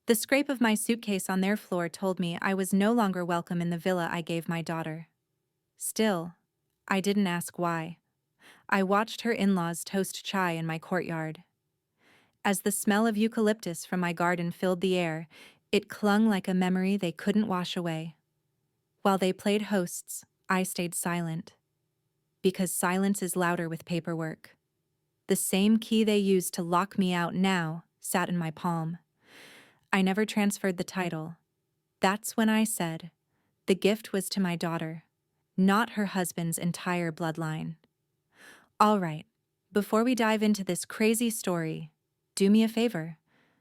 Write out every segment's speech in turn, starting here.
The scrape of my suitcase on their floor told me I was no longer welcome in the villa I gave my daughter. Still, I didn't ask why. I watched her in-laws toast chai in my courtyard. As the smell of eucalyptus from my garden filled the air, it clung like a memory they couldn't wash away. While they played hosts, I stayed silent. Because silence is louder with paperwork. The same key they used to lock me out now sat in my palm. I never transferred the title. That's when I said, the gift was to my daughter, not her husband's entire bloodline. All right, before we dive into this crazy story, do me a favor.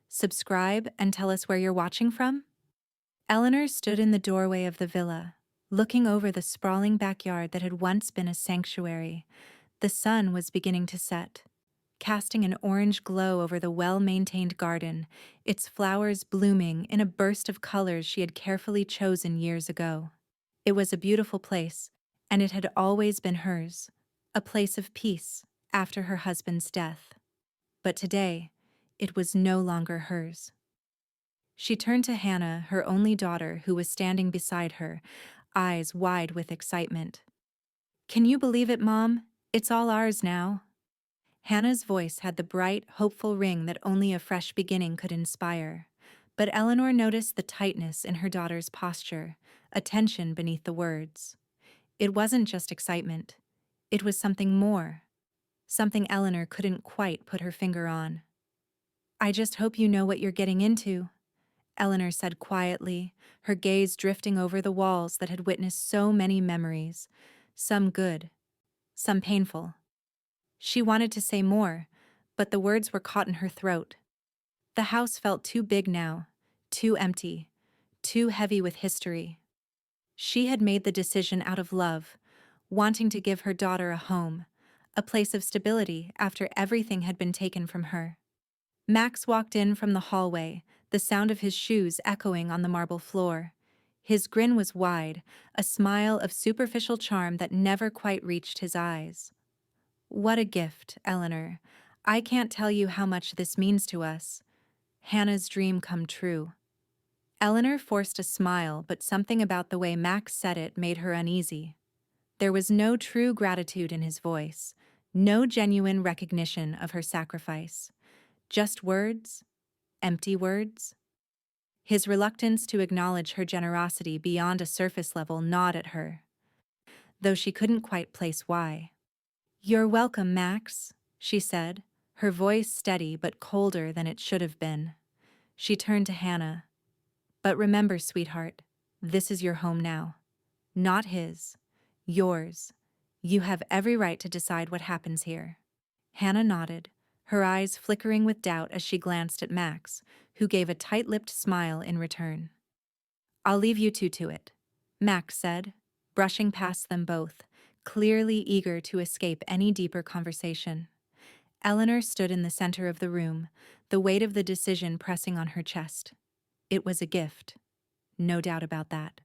Subscribe and tell us where you're watching from. Eleanor stood in the doorway of the villa, looking over the sprawling backyard that had once been a sanctuary. The sun was beginning to set, casting an orange glow over the well-maintained garden, its flowers blooming in a burst of colors she had carefully chosen years ago. It was a beautiful place, and it had always been hers, a place of peace after her husband's death. But today, it was no longer hers. She turned to Hannah, her only daughter, who was standing beside her, eyes wide with excitement. "Can you believe it, Mom? It's all ours now." Hannah's voice had the bright, hopeful ring that only a fresh beginning could inspire. But Eleanor noticed the tightness in her daughter's posture, a tension beneath the words. It wasn't just excitement. It was something more. Something Eleanor couldn't quite put her finger on. "I just hope you know what you're getting into," Eleanor said quietly, her gaze drifting over the walls that had witnessed so many memories, some good, some painful. She wanted to say more, but the words were caught in her throat. The house felt too big now, too empty, too heavy with history. She had made the decision out of love, wanting to give her daughter a home, a place of stability after everything had been taken from her. Max walked in from the hallway, the sound of his shoes echoing on the marble floor. His grin was wide, a smile of superficial charm that never quite reached his eyes. "What a gift, Eleanor. I can't tell you how much this means to us. Hannah's dream come true." Eleanor forced a smile, but something about the way Max said it made her uneasy. There was no true gratitude in his voice, no genuine recognition of her sacrifice. Just words, empty words. His reluctance to acknowledge her generosity beyond a surface level gnawed at her, though she couldn't quite place why. "You're welcome, Max," she said, her voice steady but colder than it should have been. She turned to Hannah. "But remember, sweetheart, this is your home now. Not his. Yours. You have every right to decide what happens here." Hannah nodded, her eyes flickering with doubt as she glanced at Max, who gave a tight-lipped smile in return. "I'll leave you two to it," Max said, brushing past them both, clearly eager to escape any deeper conversation. Eleanor stood in the center of the room, the weight of the decision pressing on her chest. It was a gift, no doubt about that.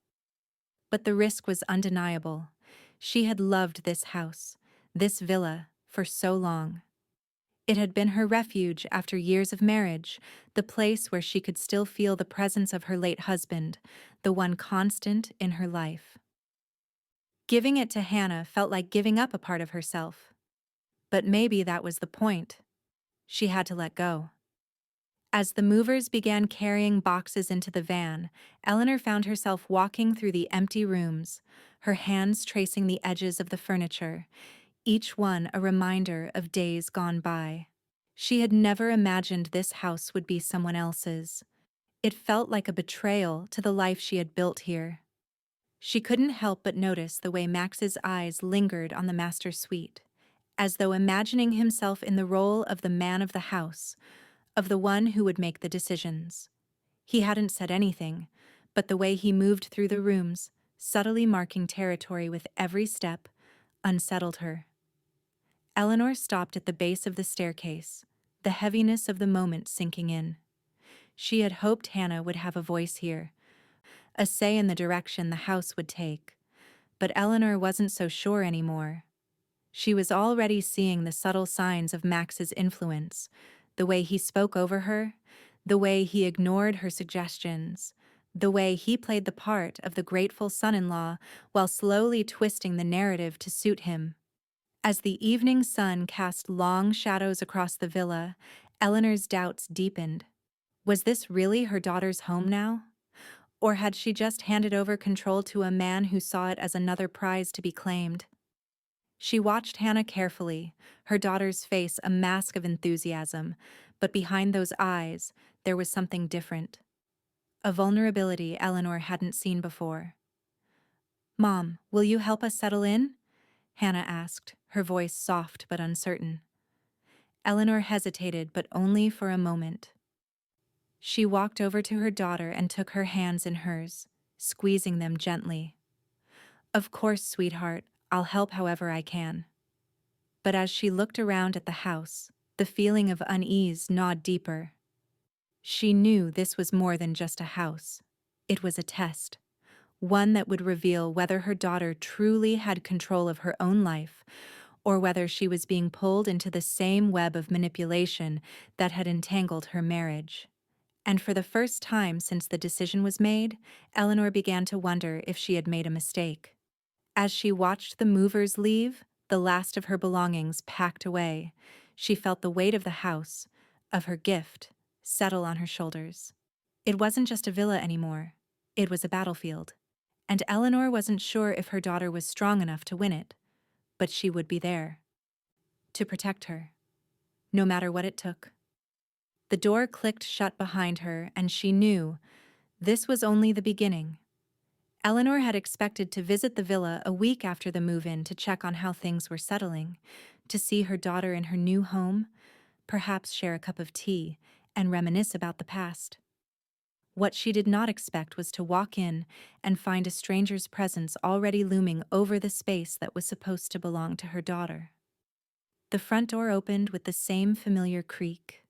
But the risk was undeniable. She had loved this house, this villa, for so long. It had been her refuge after years of marriage, the place where she could still feel the presence of her late husband, the one constant in her life. Giving it to Hannah felt like giving up a part of herself. But maybe that was the point. She had to let go. As the movers began carrying boxes into the van, Eleanor found herself walking through the empty rooms, her hands tracing the edges of the furniture, each one a reminder of days gone by. She had never imagined this house would be someone else's. It felt like a betrayal to the life she had built here. She couldn't help but notice the way Max's eyes lingered on the master suite, as though imagining himself in the role of the man of the house, of the one who would make the decisions. He hadn't said anything, but the way he moved through the rooms, subtly marking territory with every step, unsettled her. Eleanor stopped at the base of the staircase, the heaviness of the moment sinking in. She had hoped Hannah would have a voice here, a say in the direction the house would take, but Eleanor wasn't so sure anymore. She was already seeing the subtle signs of Max's influence, the way he spoke over her, The way he ignored her suggestions, the way he played the part of the grateful son-in-law while slowly twisting the narrative to suit him. As the evening sun cast long shadows across the villa, Eleanor's doubts deepened. Was this really her daughter's home now? Or had she just handed over control to a man who saw it as another prize to be claimed? She watched Hannah carefully, her daughter's face a mask of enthusiasm, but behind those eyes, there was something different. A vulnerability Eleanor hadn't seen before. "Mom, will you help us settle in?" Hannah asked, her voice soft but uncertain. Eleanor hesitated, but only for a moment. She walked over to her daughter and took her hands in hers, squeezing them gently. "Of course, sweetheart, I'll help however I can." But as she looked around at the house, the feeling of unease gnawed deeper. She knew this was more than just a house. It was a test, one that would reveal whether her daughter truly had control of her own life, or whether she was being pulled into the same web of manipulation that had entangled her marriage. And for the first time since the decision was made, Eleanor began to wonder if she had made a mistake. As she watched the movers leave, the last of her belongings packed away, she felt the weight of the house, of her gift, settle on her shoulders. It wasn't just a villa anymore. It was a battlefield. And Eleanor wasn't sure if her daughter was strong enough to win it, but she would be there. To protect her. No matter what it took. The door clicked shut behind her, and she knew this was only the beginning. Eleanor had expected to visit the villa a week after the move-in to check on how things were settling, to see her daughter in her new home, perhaps share a cup of tea, and reminisce about the past. What she did not expect was to walk in and find a stranger's presence already looming over the space that was supposed to belong to her daughter. The front door opened with the same familiar creak,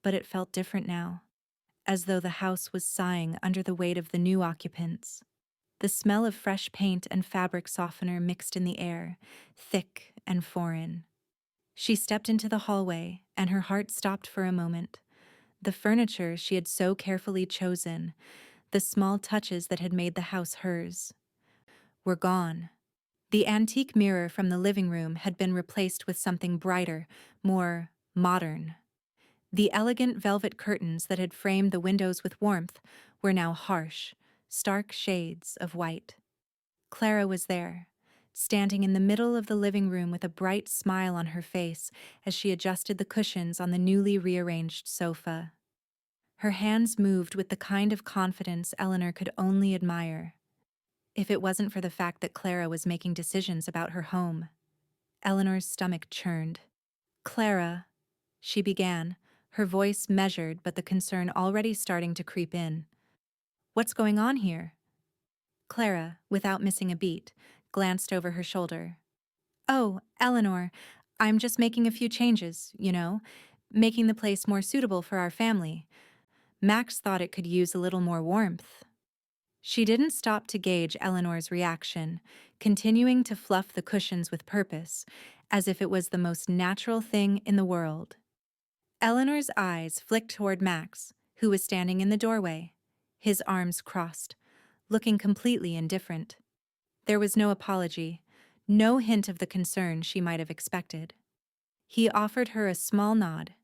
but it felt different now, as though the house was sighing under the weight of the new occupants. The smell of fresh paint and fabric softener mixed in the air, thick and foreign. She stepped into the hallway, and her heart stopped for a moment. The furniture she had so carefully chosen, the small touches that had made the house hers, were gone. The antique mirror from the living room had been replaced with something brighter, more modern. The elegant velvet curtains that had framed the windows with warmth were now harsh, stark shades of white. Clara was there, standing in the middle of the living room with a bright smile on her face as she adjusted the cushions on the newly rearranged sofa. Her hands moved with the kind of confidence Eleanor could only admire. If it wasn't for the fact that Clara was making decisions about her home, Eleanor's stomach churned. "Clara," she began, her voice measured but the concern already starting to creep in. "What's going on here?" Clara, without missing a beat, glanced over her shoulder. "Oh, Eleanor, I'm just making a few changes, making the place more suitable for our family. Max thought it could use a little more warmth." She didn't stop to gauge Eleanor's reaction, continuing to fluff the cushions with purpose, as if it was the most natural thing in the world. Eleanor's eyes flicked toward Max, who was standing in the doorway, his arms crossed, looking completely indifferent. There was no apology, no hint of the concern she might have expected. He offered her a small nod,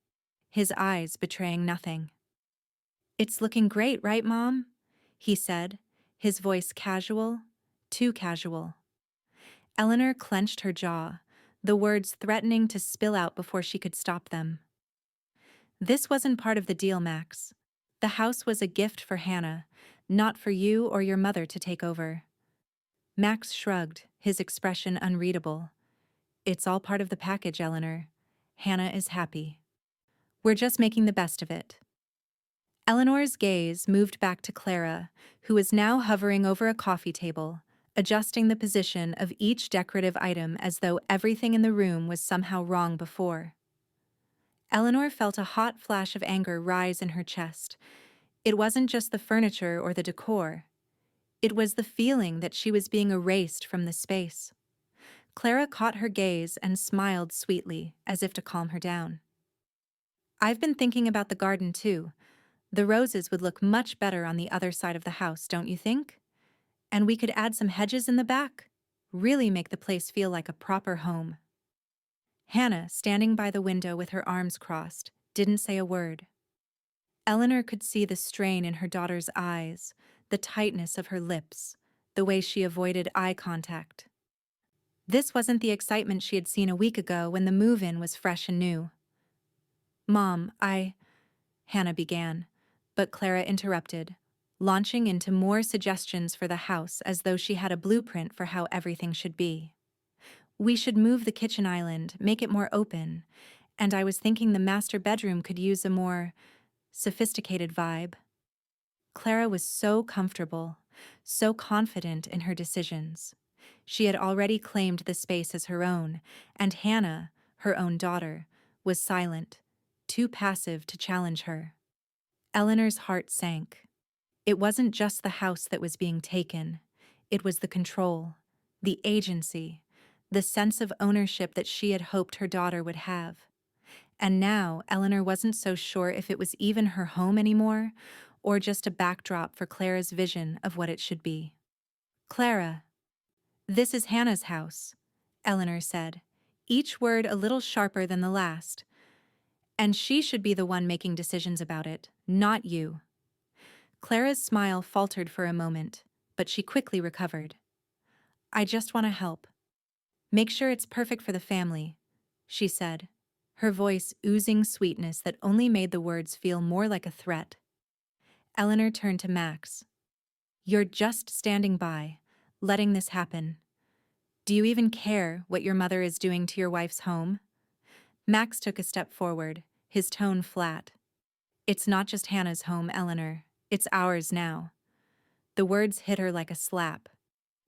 his eyes betraying nothing. "It's looking great, right, Mom?" he said, his voice casual, too casual. Eleanor clenched her jaw, the words threatening to spill out before she could stop them. "This wasn't part of the deal, Max. The house was a gift for Hannah, not for you or your mother to take over." Max shrugged, his expression unreadable. "It's all part of the package, Eleanor. Hannah is happy. We're just making the best of it." Eleanor's gaze moved back to Clara, who was now hovering over a coffee table, adjusting the position of each decorative item as though everything in the room was somehow wrong before. Eleanor felt a hot flash of anger rise in her chest. It wasn't just the furniture or the decor. It was the feeling that she was being erased from the space. Clara caught her gaze and smiled sweetly, as if to calm her down. "I've been thinking about the garden too. The roses would look much better on the other side of the house, don't you think? And we could add some hedges in the back. Really make the place feel like a proper home. Hannah, standing by the window with her arms crossed, didn't say a word. Eleanor could see the strain in her daughter's eyes, the tightness of her lips, the way she avoided eye contact. This wasn't the excitement she had seen a week ago when the move-in was fresh and new. "Mom, Hannah began, but Clara interrupted, launching into more suggestions for the house as though she had a blueprint for how everything should be. "We should move the kitchen island, make it more open, and I was thinking the master bedroom could use a more sophisticated vibe." Clara was so comfortable, so confident in her decisions. She had already claimed the space as her own, and Hannah, her own daughter, was silent, too passive to challenge her. Eleanor's heart sank. It wasn't just the house that was being taken. It was the control, the agency, the sense of ownership that she had hoped her daughter would have. And now Eleanor wasn't so sure if it was even her home anymore, or just a backdrop for Clara's vision of what it should be. "Clara, this is Hannah's house," Eleanor said, each word a little sharper than the last. "And she should be the one making decisions about it, not you." Clara's smile faltered for a moment, but she quickly recovered. "I just want to help. Make sure it's perfect for the family," she said, her voice oozing sweetness that only made the words feel more like a threat. Eleanor turned to Max. "You're just standing by, letting this happen. Do you even care what your mother is doing to your wife's home?" Max took a step forward, his tone flat. "It's not just Hannah's home, Eleanor. It's ours now." The words hit her like a slap.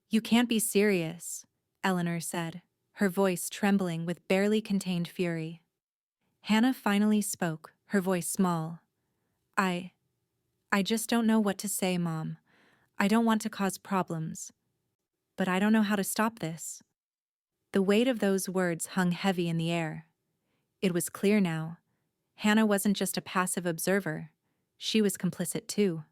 "You can't be serious," Eleanor said, her voice trembling with barely contained fury. Hannah finally spoke, her voice small. I just don't know what to say, Mom. I don't want to cause problems. But I don't know how to stop this." The weight of those words hung heavy in the air. It was clear now. Hannah wasn't just a passive observer. She was complicit too.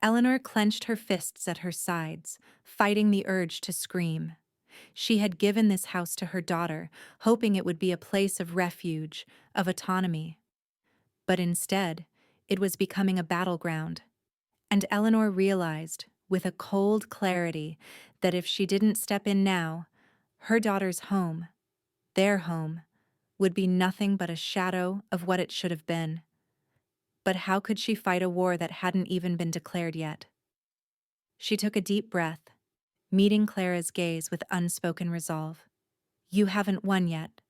Eleanor clenched her fists at her sides, fighting the urge to scream. She had given this house to her daughter, hoping it would be a place of refuge, of autonomy. But instead, it was becoming a battleground. And Eleanor realized, with a cold clarity, that if she didn't step in now, her daughter's home, their home, would be nothing but a shadow of what it should have been. But how could she fight a war that hadn't even been declared yet? She took a deep breath, meeting Clara's gaze with unspoken resolve. "You haven't won yet,"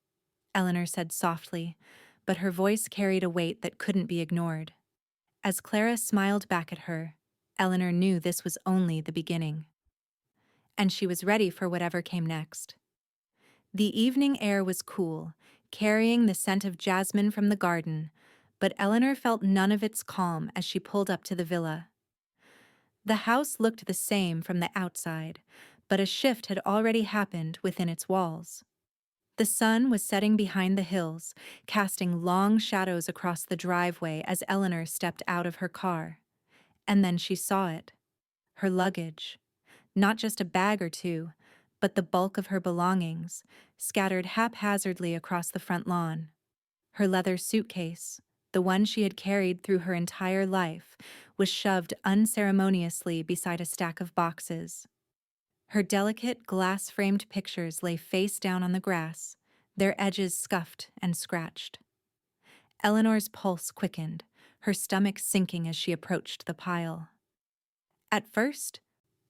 Eleanor said softly, but her voice carried a weight that couldn't be ignored. As Clara smiled back at her, Eleanor knew this was only the beginning. And she was ready for whatever came next. The evening air was cool, carrying the scent of jasmine from the garden, but Eleanor felt none of its calm as she pulled up to the villa. The house looked the same from the outside, but a shift had already happened within its walls. The sun was setting behind the hills, casting long shadows across the driveway as Eleanor stepped out of her car. And then she saw it. Her luggage. Not just a bag or two, but the bulk of her belongings, scattered haphazardly across the front lawn. Her leather suitcase, the one she had carried through her entire life, was shoved unceremoniously beside a stack of boxes. Her delicate glass-framed pictures lay face down on the grass, their edges scuffed and scratched. Eleanor's pulse quickened, her stomach sinking as she approached the pile. At first,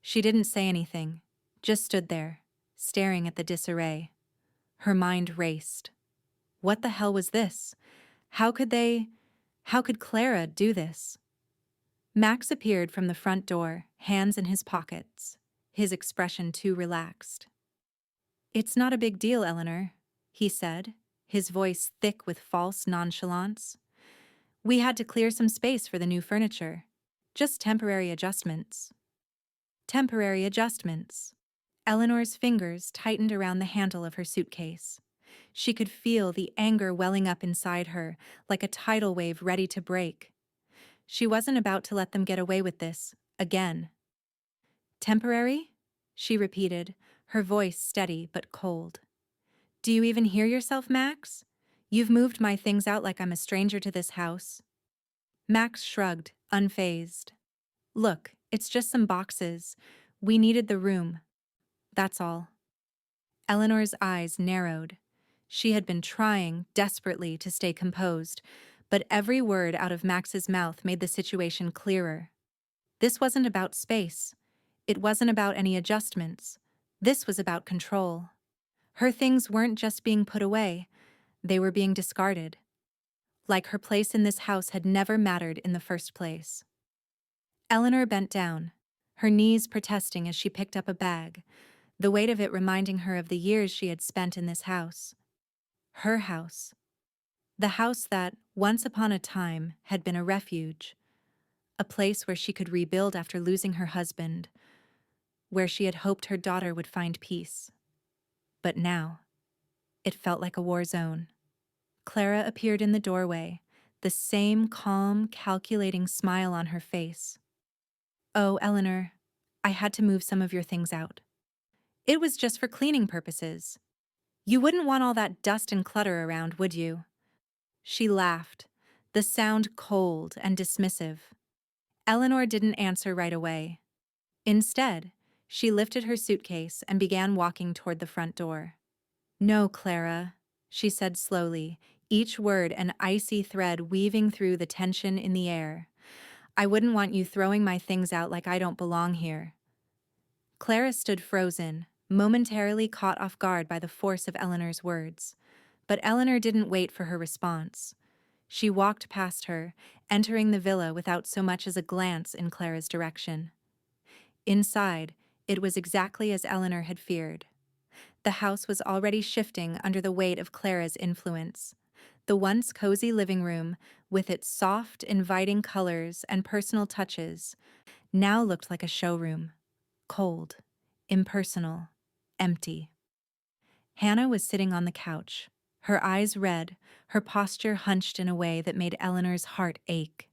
she didn't say anything, just stood there, staring at the disarray. Her mind raced. What the hell was this? How could Clara do this? Max appeared from the front door, hands in his pockets, his expression too relaxed. "It's not a big deal, Eleanor," he said, his voice thick with false nonchalance. "We had to clear some space for the new furniture. Just temporary adjustments." Temporary adjustments. Eleanor's fingers tightened around the handle of her suitcase. She could feel the anger welling up inside her, like a tidal wave ready to break. She wasn't about to let them get away with this, again. Temporary? She repeated, her voice steady but cold. Do you even hear yourself, Max? You've moved my things out like I'm a stranger to this house. Max shrugged, unfazed. Look, it's just some boxes. We needed the room. That's all. Eleanor's eyes narrowed. She had been trying, desperately, to stay composed, but every word out of Max's mouth made the situation clearer. This wasn't about space. It wasn't about any adjustments. This was about control. Her things weren't just being put away, they were being discarded. Like her place in this house had never mattered in the first place. Eleanor bent down, her knees protesting as she picked up a bag, the weight of it reminding her of the years she had spent in this house. Her house. The house that, once upon a time, had been a refuge. A place where she could rebuild after losing her husband, where she had hoped her daughter would find peace. But now, it felt like a war zone. Clara appeared in the doorway, the same calm, calculating smile on her face. Oh, Eleanor, I had to move some of your things out. It was just for cleaning purposes. You wouldn't want all that dust and clutter around, would you? She laughed, the sound cold and dismissive. Eleanor didn't answer right away. Instead, she lifted her suitcase and began walking toward the front door. No, Clara, she said slowly, each word an icy thread weaving through the tension in the air. I wouldn't want you throwing my things out like I don't belong here. Clara stood frozen, momentarily caught off guard by the force of Eleanor's words. But Eleanor didn't wait for her response. She walked past her, entering the villa without so much as a glance in Clara's direction. Inside, it was exactly as Eleanor had feared. The house was already shifting under the weight of Clara's influence. The once cozy living room, with its soft, inviting colors and personal touches, now looked like a showroom. Cold, impersonal, empty. Hannah was sitting on the couch, her eyes red, her posture hunched in a way that made Eleanor's heart ache.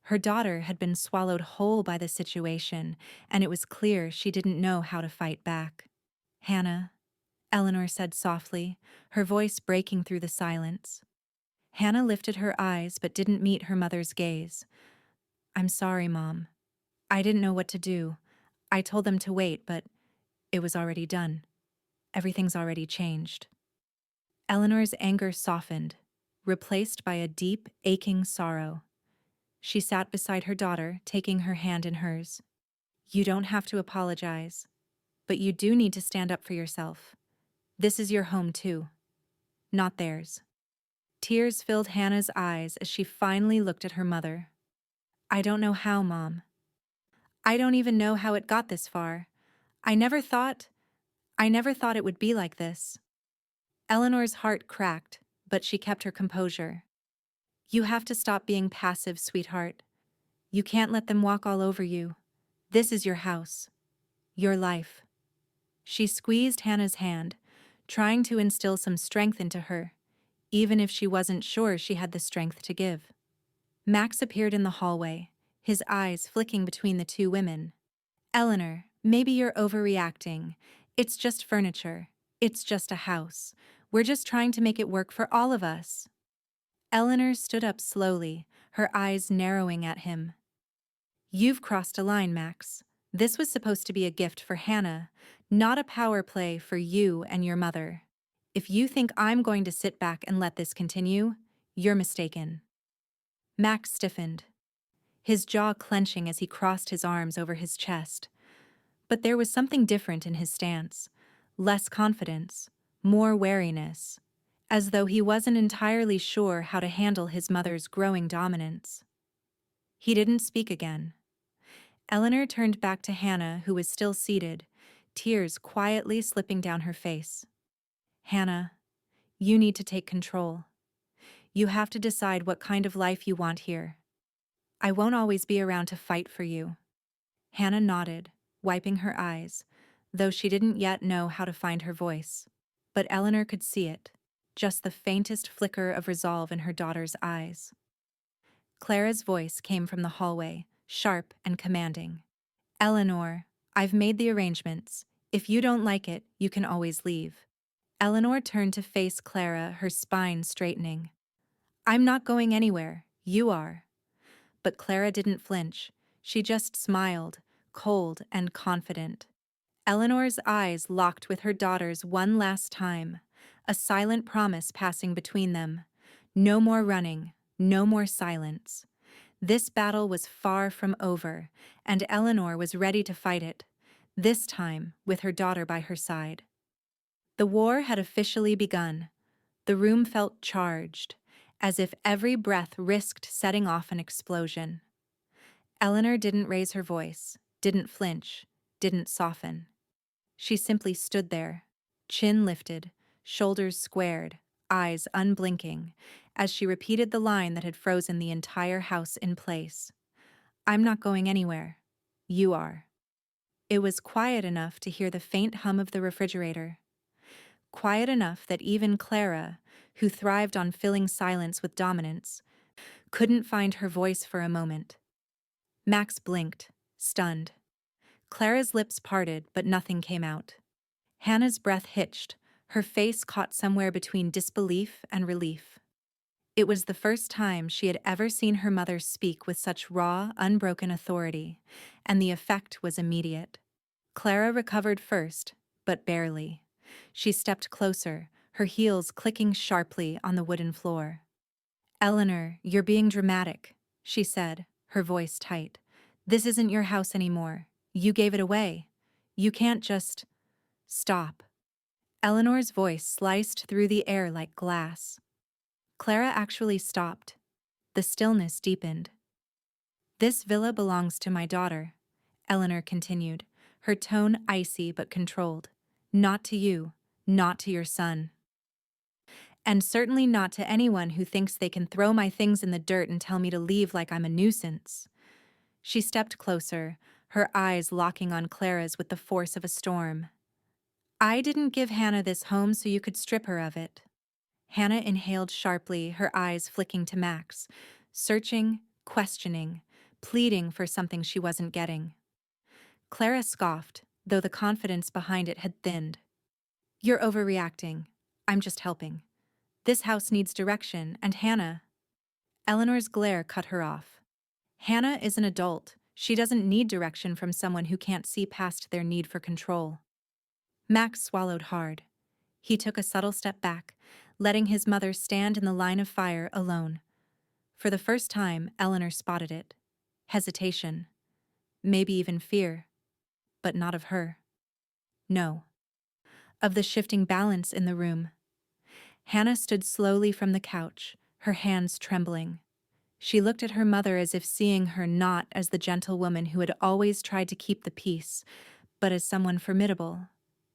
Her daughter had been swallowed whole by the situation, and it was clear she didn't know how to fight back. Hannah, Eleanor said softly, her voice breaking through the silence. Hannah lifted her eyes but didn't meet her mother's gaze. I'm sorry, Mom. I didn't know what to do. I told them to wait, but it was already done. Everything's already changed. Eleanor's anger softened, replaced by a deep, aching sorrow. She sat beside her daughter, taking her hand in hers. You don't have to apologize, but you do need to stand up for yourself. This is your home too, not theirs. Tears filled Hannah's eyes as she finally looked at her mother. I don't know how, Mom. I don't even know how it got this far. I never thought it would be like this. Eleanor's heart cracked, but she kept her composure. You have to stop being passive, sweetheart. You can't let them walk all over you. This is your house. Your life. She squeezed Hannah's hand, trying to instill some strength into her, even if she wasn't sure she had the strength to give. Max appeared in the hallway, his eyes flicking between the two women. Eleanor, maybe you're overreacting. It's just furniture. It's just a house. We're just trying to make it work for all of us. Eleanor stood up slowly, her eyes narrowing at him. You've crossed a line, Max. This was supposed to be a gift for Hannah, not a power play for you and your mother. If you think I'm going to sit back and let this continue, you're mistaken. Max stiffened, his jaw clenching as he crossed his arms over his chest. But there was something different in his stance, less confidence, more wariness, as though he wasn't entirely sure how to handle his mother's growing dominance. He didn't speak again. Eleanor turned back to Hannah, who was still seated, tears quietly slipping down her face. Hannah, you need to take control. You have to decide what kind of life you want here. I won't always be around to fight for you. Hannah nodded, wiping her eyes, though she didn't yet know how to find her voice. But Eleanor could see it, just the faintest flicker of resolve in her daughter's eyes. Clara's voice came from the hallway, sharp and commanding. Eleanor, I've made the arrangements. If you don't like it, you can always leave. Eleanor turned to face Clara, her spine straightening. I'm not going anywhere, you are. But Clara didn't flinch. She just smiled, cold and confident. Eleanor's eyes locked with her daughter's one last time, a silent promise passing between them. No more running, no more silence. This battle was far from over, and Eleanor was ready to fight it, this time with her daughter by her side. The war had officially begun. The room felt charged, as if every breath risked setting off an explosion. Eleanor didn't raise her voice, didn't flinch, didn't soften. She simply stood there, chin lifted, shoulders squared, eyes unblinking, as she repeated the line that had frozen the entire house in place. I'm not going anywhere. You are. It was quiet enough to hear the faint hum of the refrigerator. Quiet enough that even Clara, who thrived on filling silence with dominance, couldn't find her voice for a moment. Max blinked, stunned. Clara's lips parted, but nothing came out. Hannah's breath hitched, her face caught somewhere between disbelief and relief. It was the first time she had ever seen her mother speak with such raw, unbroken authority, and the effect was immediate. Clara recovered first, but barely. She stepped closer, her heels clicking sharply on the wooden floor. Eleanor, you're being dramatic, she said, her voice tight. This isn't your house anymore. You gave it away. You can't just... Stop. Eleanor's voice sliced through the air like glass. Clara actually stopped. The stillness deepened. This villa belongs to my daughter, Eleanor continued, her tone icy but controlled. Not to you, not to your son. And certainly not to anyone who thinks they can throw my things in the dirt and tell me to leave like I'm a nuisance. She stepped closer, her eyes locking on Clara's with the force of a storm. I didn't give Hannah this home so you could strip her of it. Hannah inhaled sharply, her eyes flicking to Max, searching, questioning, pleading for something she wasn't getting. Clara scoffed, though the confidence behind it had thinned. You're overreacting. I'm just helping. This house needs direction, and Hannah... Eleanor's glare cut her off. Hannah is an adult. She doesn't need direction from someone who can't see past their need for control. Max swallowed hard. He took a subtle step back, letting his mother stand in the line of fire alone. For the first time, Eleanor spotted it. Hesitation. Maybe even fear. But not of her. No. Of the shifting balance in the room. Hannah stood slowly from the couch, her hands trembling. She looked at her mother as if seeing her not as the gentle woman who had always tried to keep the peace, but as someone formidable,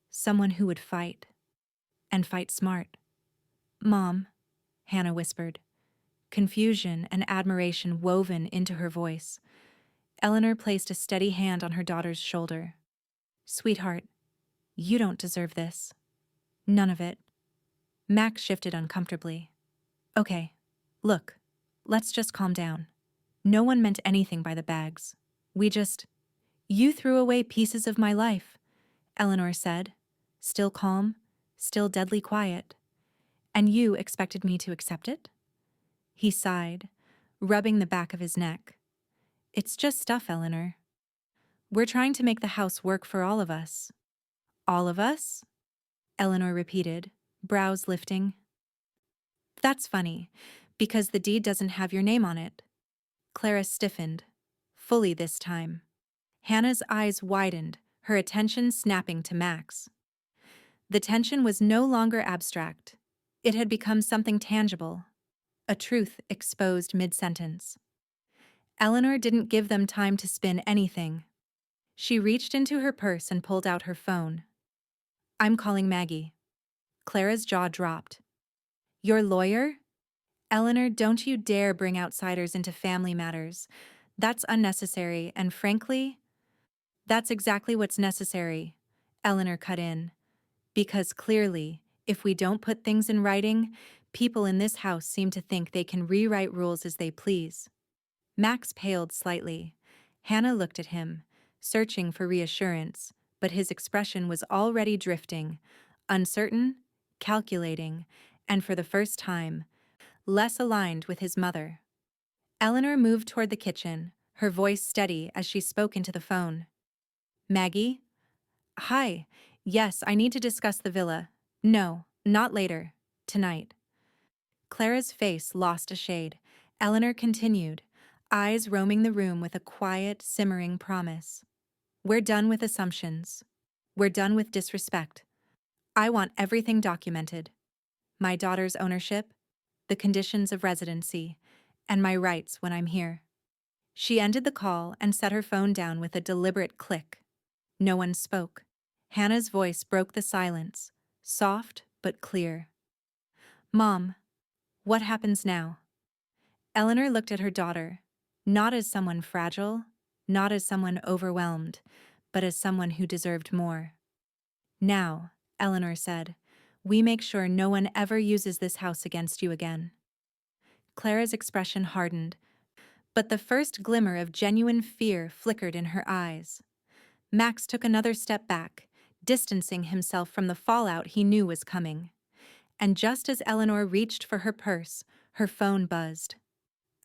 someone who would fight. And fight smart. Mom, Hannah whispered, confusion and admiration woven into her voice. Eleanor placed a steady hand on her daughter's shoulder. Sweetheart, you don't deserve this. None of it. Max shifted uncomfortably. Okay, look, let's just calm down. No one meant anything by the bags. We just... You threw away pieces of my life, Eleanor said, still calm, still deadly quiet. And you expected me to accept it? He sighed, rubbing the back of his neck. It's just stuff, Eleanor. We're trying to make the house work for all of us. All of us? Eleanor repeated, brows lifting. That's funny, because the deed doesn't have your name on it. Clara stiffened, fully this time. Hannah's eyes widened, her attention snapping to Max. The tension was no longer abstract. It had become something tangible, a truth exposed mid-sentence. Eleanor didn't give them time to spin anything. She reached into her purse and pulled out her phone. I'm calling Maggie. Clara's jaw dropped. Your lawyer? Eleanor, don't you dare bring outsiders into family matters. That's unnecessary, and frankly, that's exactly what's necessary, Eleanor cut in. Because clearly, if we don't put things in writing, people in this house seem to think they can rewrite rules as they please. Max paled slightly. Hannah looked at him, searching for reassurance, but his expression was already drifting, uncertain, calculating, and for the first time, less aligned with his mother. Eleanor moved toward the kitchen, her voice steady as she spoke into the phone. Maggie? Hi. Yes, I need to discuss the villa. No, not later. Tonight. Clara's face lost a shade. Eleanor continued, eyes roaming the room with a quiet, simmering promise. We're done with assumptions. We're done with disrespect. I want everything documented. My daughter's ownership, the conditions of residency, and my rights when I'm here. She ended the call and set her phone down with a deliberate click. No one spoke. Hannah's voice broke the silence, soft but clear. Mom, what happens now? Eleanor looked at her daughter, not as someone fragile, not as someone overwhelmed, but as someone who deserved more. Now, Eleanor said, we make sure no one ever uses this house against you again. Clara's expression hardened, but the first glimmer of genuine fear flickered in her eyes. Max took another step back, distancing himself from the fallout he knew was coming. And just as Eleanor reached for her purse, her phone buzzed.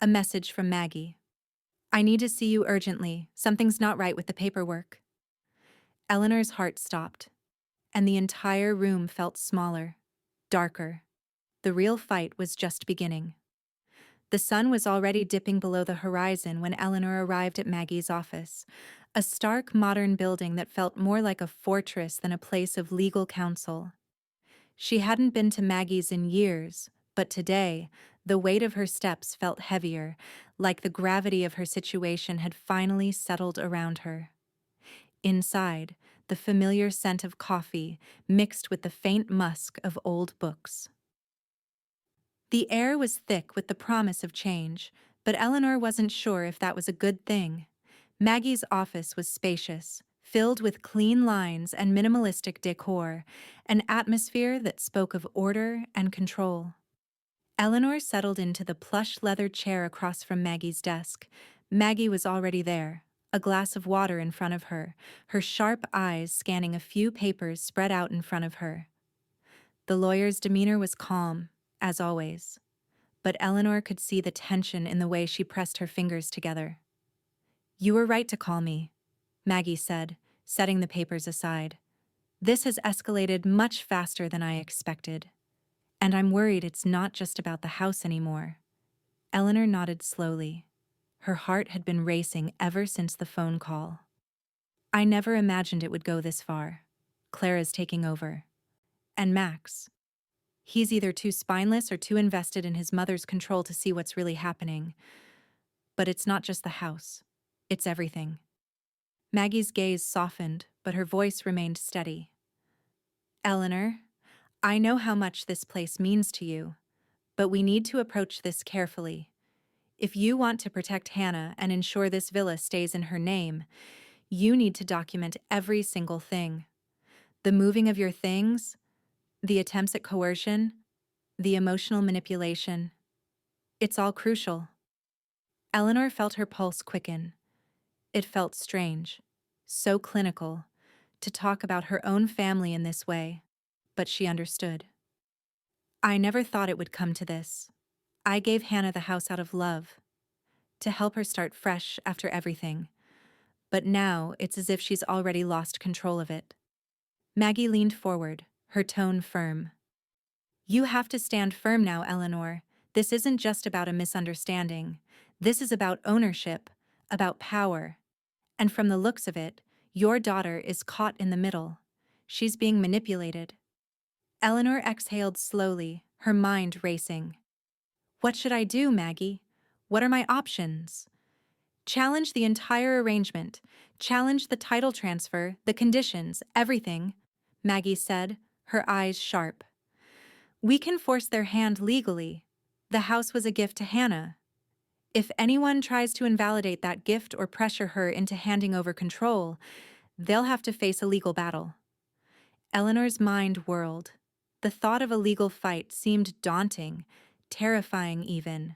A message from Maggie. I need to see you urgently. Something's not right with the paperwork. Eleanor's heart stopped, and the entire room felt smaller, darker. The real fight was just beginning. The sun was already dipping below the horizon when Eleanor arrived at Maggie's office, a stark modern building that felt more like a fortress than a place of legal counsel. She hadn't been to Maggie's in years, but today, the weight of her steps felt heavier, like the gravity of her situation had finally settled around her. Inside, the familiar scent of coffee mixed with the faint musk of old books. The air was thick with the promise of change, but Eleanor wasn't sure if that was a good thing. Maggie's office was spacious, filled with clean lines and minimalistic decor, an atmosphere that spoke of order and control. Eleanor settled into the plush leather chair across from Maggie's desk. Maggie was already there, a glass of water in front of her, her sharp eyes scanning a few papers spread out in front of her. The lawyer's demeanor was calm, as always, but Eleanor could see the tension in the way she pressed her fingers together. You were right to call me, Maggie said, setting the papers aside. This has escalated much faster than I expected. And I'm worried it's not just about the house anymore. Eleanor nodded slowly. Her heart had been racing ever since the phone call. I never imagined it would go this far. Clara's taking over. And Max. He's either too spineless or too invested in his mother's control to see what's really happening. But it's not just the house. It's everything. Maggie's gaze softened, but her voice remained steady. Eleanor, I know how much this place means to you, but we need to approach this carefully. If you want to protect Hannah and ensure this villa stays in her name, you need to document every single thing. The moving of your things, the attempts at coercion, the emotional manipulation. It's all crucial. Eleanor felt her pulse quicken. It felt strange, so clinical, to talk about her own family in this way, but she understood. I never thought it would come to this. I gave Hannah the house out of love, to help her start fresh after everything. But now it's as if she's already lost control of it. Maggie leaned forward, her tone firm. You have to stand firm now, Eleanor. This isn't just about a misunderstanding. This is about ownership, about power. And from the looks of it, your daughter is caught in the middle. She's being manipulated. Eleanor exhaled slowly, her mind racing. What should I do, Maggie? What are my options? Challenge the entire arrangement. Challenge the title transfer, the conditions, everything, Maggie said, her eyes sharp. We can force their hand legally. The house was a gift to Hannah. If anyone tries to invalidate that gift or pressure her into handing over control, they'll have to face a legal battle. Eleanor's mind whirled. The thought of a legal fight seemed daunting, terrifying even.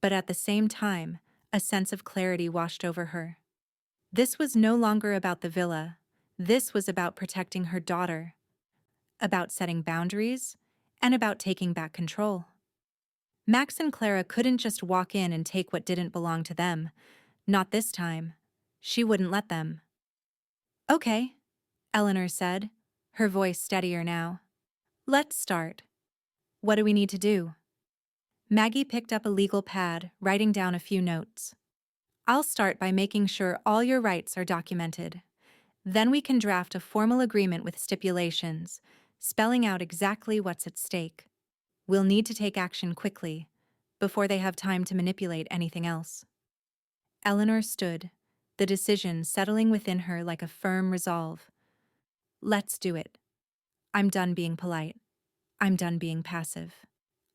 But at the same time, A sense of clarity washed over her. This was no longer about the villa. This was about protecting her daughter, about setting boundaries, and about taking back control. Max and Clara couldn't just walk in and take what didn't belong to them. Not this time. She wouldn't let them. Okay, Eleanor said, her voice steadier now. Let's start. What do we need to do? Maggie picked up a legal pad, writing down a few notes. I'll start by making sure all your rights are documented. Then we can draft a formal agreement with stipulations, spelling out exactly what's at stake. We'll need to take action quickly, before they have time to manipulate anything else. Eleanor stood, the decision settling within her like a firm resolve. Let's do it. I'm done being polite. I'm done being passive.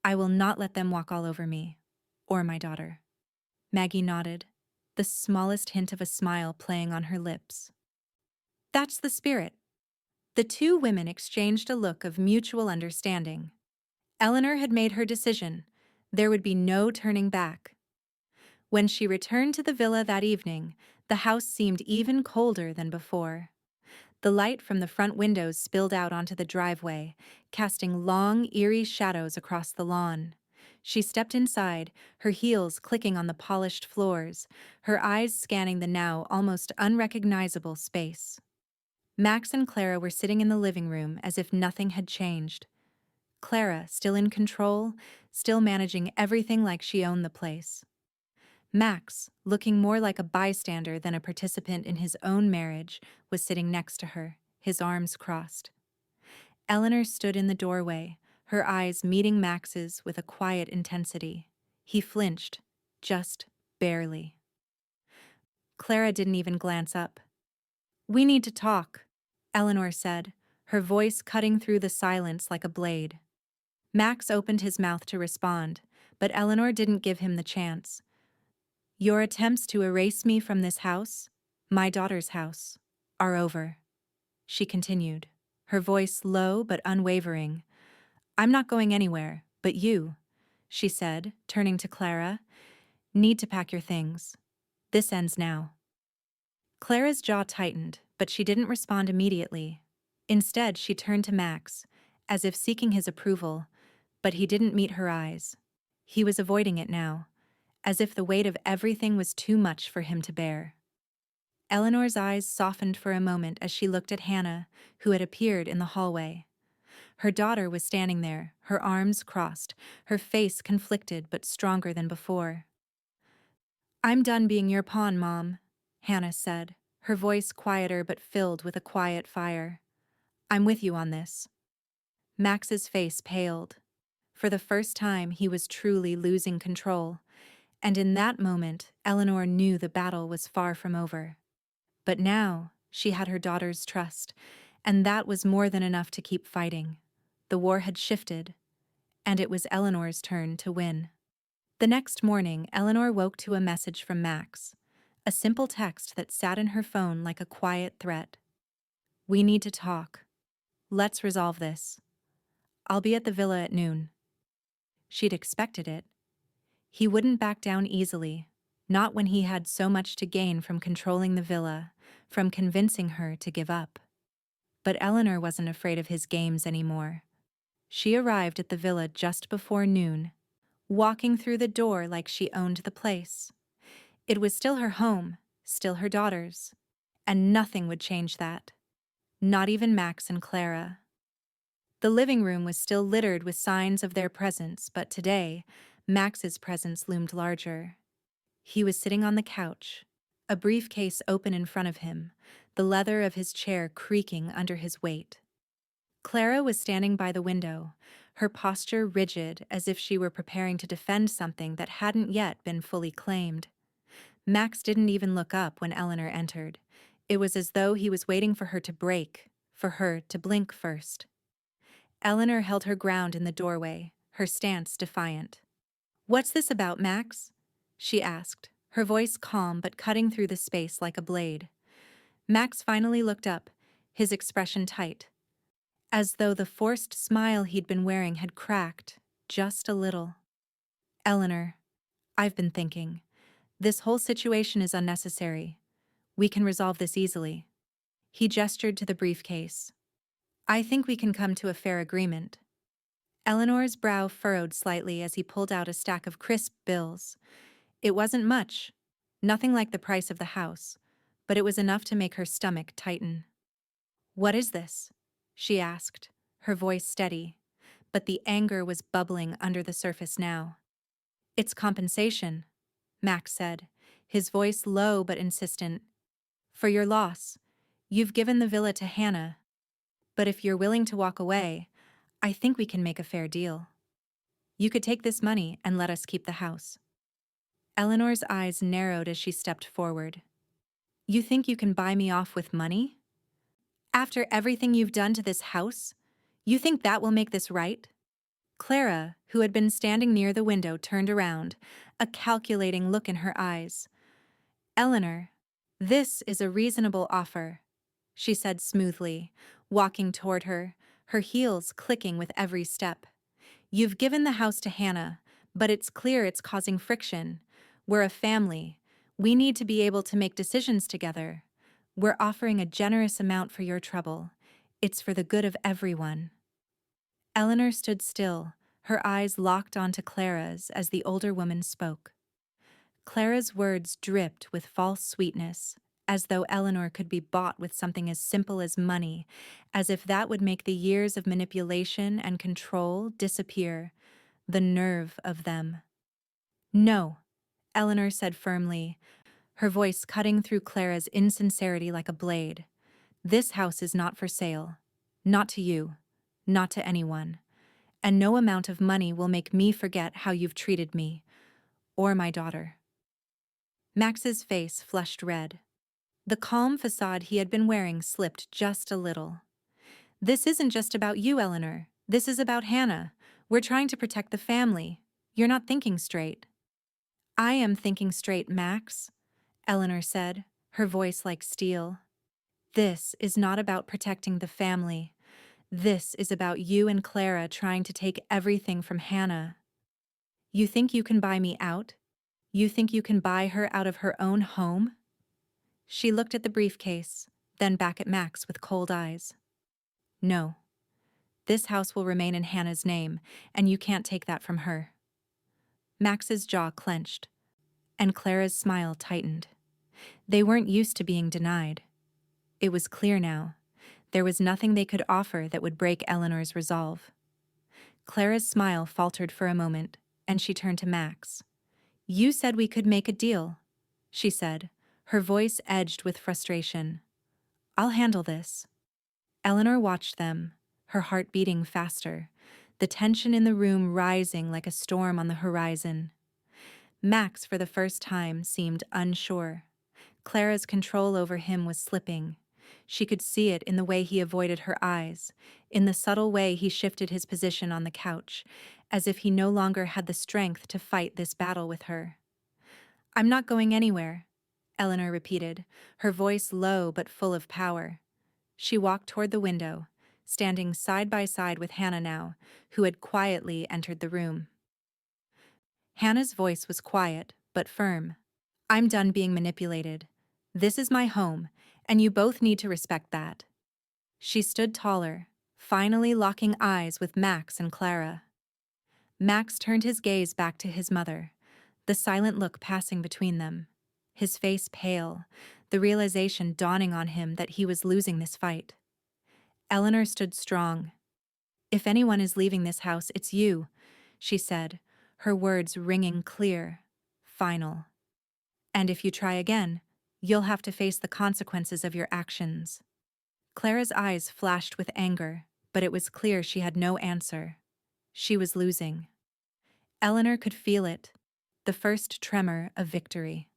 I will not let them walk all over me, or my daughter. Maggie nodded, the smallest hint of a smile playing on her lips. That's the spirit. The two women exchanged a look of mutual understanding. Eleanor had made her decision. There would be no turning back. When she returned to the villa that evening, the house seemed even colder than before. The light from the front windows spilled out onto the driveway, casting long, eerie shadows across the lawn. She stepped inside, her heels clicking on the polished floors, her eyes scanning the now almost unrecognizable space. Max and Clara were sitting in the living room as if nothing had changed. Clara, still in control, still managing everything like she owned the place. Max, looking more like a bystander than a participant in his own marriage, was sitting next to her, his arms crossed. Eleanor stood in the doorway, her eyes meeting Max's with a quiet intensity. He flinched, just barely. Clara didn't even glance up. "We need to talk," Eleanor said, her voice cutting through the silence like a blade. Max opened his mouth to respond, but Eleanor didn't give him the chance. "Your attempts to erase me from this house, my daughter's house, are over," she continued, her voice low but unwavering. "I'm not going anywhere, but you," she said, turning to Clara, "need to pack your things. This ends now." Clara's jaw tightened, but she didn't respond immediately. Instead, she turned to Max, as if seeking his approval, but he didn't meet her eyes. He was avoiding it now, as if the weight of everything was too much for him to bear. Eleanor's eyes softened for a moment as she looked at Hannah, who had appeared in the hallway. Her daughter was standing there, her arms crossed, her face conflicted but stronger than before. "I'm done being your pawn, Mom," Hannah said, her voice quieter but filled with a quiet fire. "I'm with you on this." Max's face paled. For the first time, he was truly losing control, and in that moment, Eleanor knew the battle was far from over. But now, she had her daughter's trust, and that was more than enough to keep fighting. The war had shifted, and it was Eleanor's turn to win. The next morning, Eleanor woke to a message from Max, a simple text that sat in her phone like a quiet threat. "We need to talk. Let's resolve this. I'll be at the villa at noon." She'd expected it. He wouldn't back down easily, not when he had so much to gain from controlling the villa, from convincing her to give up. But Eleanor wasn't afraid of his games anymore. She arrived at the villa just before noon, walking through the door like she owned the place. It was still her home, still her daughter's, and nothing would change that. Not even Max and Clara. The living room was still littered with signs of their presence, but today, Max's presence loomed larger. He was sitting on the couch, a briefcase open in front of him, the leather of his chair creaking under his weight. Clara was standing by the window, her posture rigid as if she were preparing to defend something that hadn't yet been fully claimed. Max didn't even look up when Eleanor entered. It was as though he was waiting for her to break, for her to blink first. Eleanor held her ground in the doorway, her stance defiant. "What's this about, Max?" she asked, her voice calm but cutting through the space like a blade. Max finally looked up, his expression tight, as though the forced smile he'd been wearing had cracked, just a little. "Eleanor, I've been thinking. This whole situation is unnecessary. We can resolve this easily. He gestured to the briefcase. I think we can come to a fair agreement. Eleanor's brow furrowed slightly as he pulled out a stack of crisp bills. It wasn't much, nothing like the price of the house, but it was enough to make her stomach tighten. What is this? She asked, her voice steady, but the anger was bubbling under the surface now. It's compensation, Max said, his voice low but insistent. For your loss. You've given the villa to Hannah. But if you're willing to walk away, I think we can make a fair deal. You could take this money and let us keep the house. Eleanor's eyes narrowed as she stepped forward. You think you can buy me off with money? After everything you've done to this house? You think that will make this right? Clara, who had been standing near the window, turned around, a calculating look in her eyes. Eleanor, this is a reasonable offer, she said smoothly, walking toward her, her heels clicking with every step. You've given the house to Hannah, but it's clear it's causing friction. We're a family. We need to be able to make decisions together. We're offering a generous amount for your trouble. It's for the good of everyone. Eleanor stood still, her eyes locked onto Clara's as the older woman spoke. Clara's words dripped with false sweetness, as though Eleanor could be bought with something as simple as money, as if that would make the years of manipulation and control disappear, the nerve of them. No, Eleanor said firmly, her voice cutting through Clara's insincerity like a blade. This house is not for sale. Not to you. Not to anyone. And no amount of money will make me forget how you've treated me, or my daughter. Max's face flushed red. The calm facade he had been wearing slipped just a little. This isn't just about you, Eleanor. This is about Hannah. We're trying to protect the family. You're not thinking straight. I am thinking straight, Max, Eleanor said, her voice like steel. This is not about protecting the family. This is about you and Clara trying to take everything from Hannah. You think you can buy me out? You think you can buy her out of her own home? She looked at the briefcase, then back at Max with cold eyes. No. This house will remain in Hannah's name, and you can't take that from her. Max's jaw clenched, and Clara's smile tightened. They weren't used to being denied. It was clear now. There was nothing they could offer that would break Eleanor's resolve. Clara's smile faltered for a moment, and she turned to Max. You said we could make a deal, she said, her voice edged with frustration. I'll handle this. Eleanor watched them, her heart beating faster, the tension in the room rising like a storm on the horizon. Max, for the first time, seemed unsure. Clara's control over him was slipping. She could see it in the way he avoided her eyes, in the subtle way he shifted his position on the couch, as if he no longer had the strength to fight this battle with her. I'm not going anywhere, Eleanor repeated, her voice low but full of power. She walked toward the window, standing side by side with Hannah now, who had quietly entered the room. Hannah's voice was quiet, but firm. I'm done being manipulated. This is my home, and you both need to respect that. She stood taller, finally locking eyes with Max and Clara. Max turned his gaze back to his mother, the silent look passing between them, his face pale, the realization dawning on him that he was losing this fight. Eleanor stood strong. If anyone is leaving this house, it's you, she said, her words ringing clear, final. And if you try again, you'll have to face the consequences of your actions. Clara's eyes flashed with anger, but it was clear she had no answer. She was losing. Eleanor could feel it, the first tremor of victory.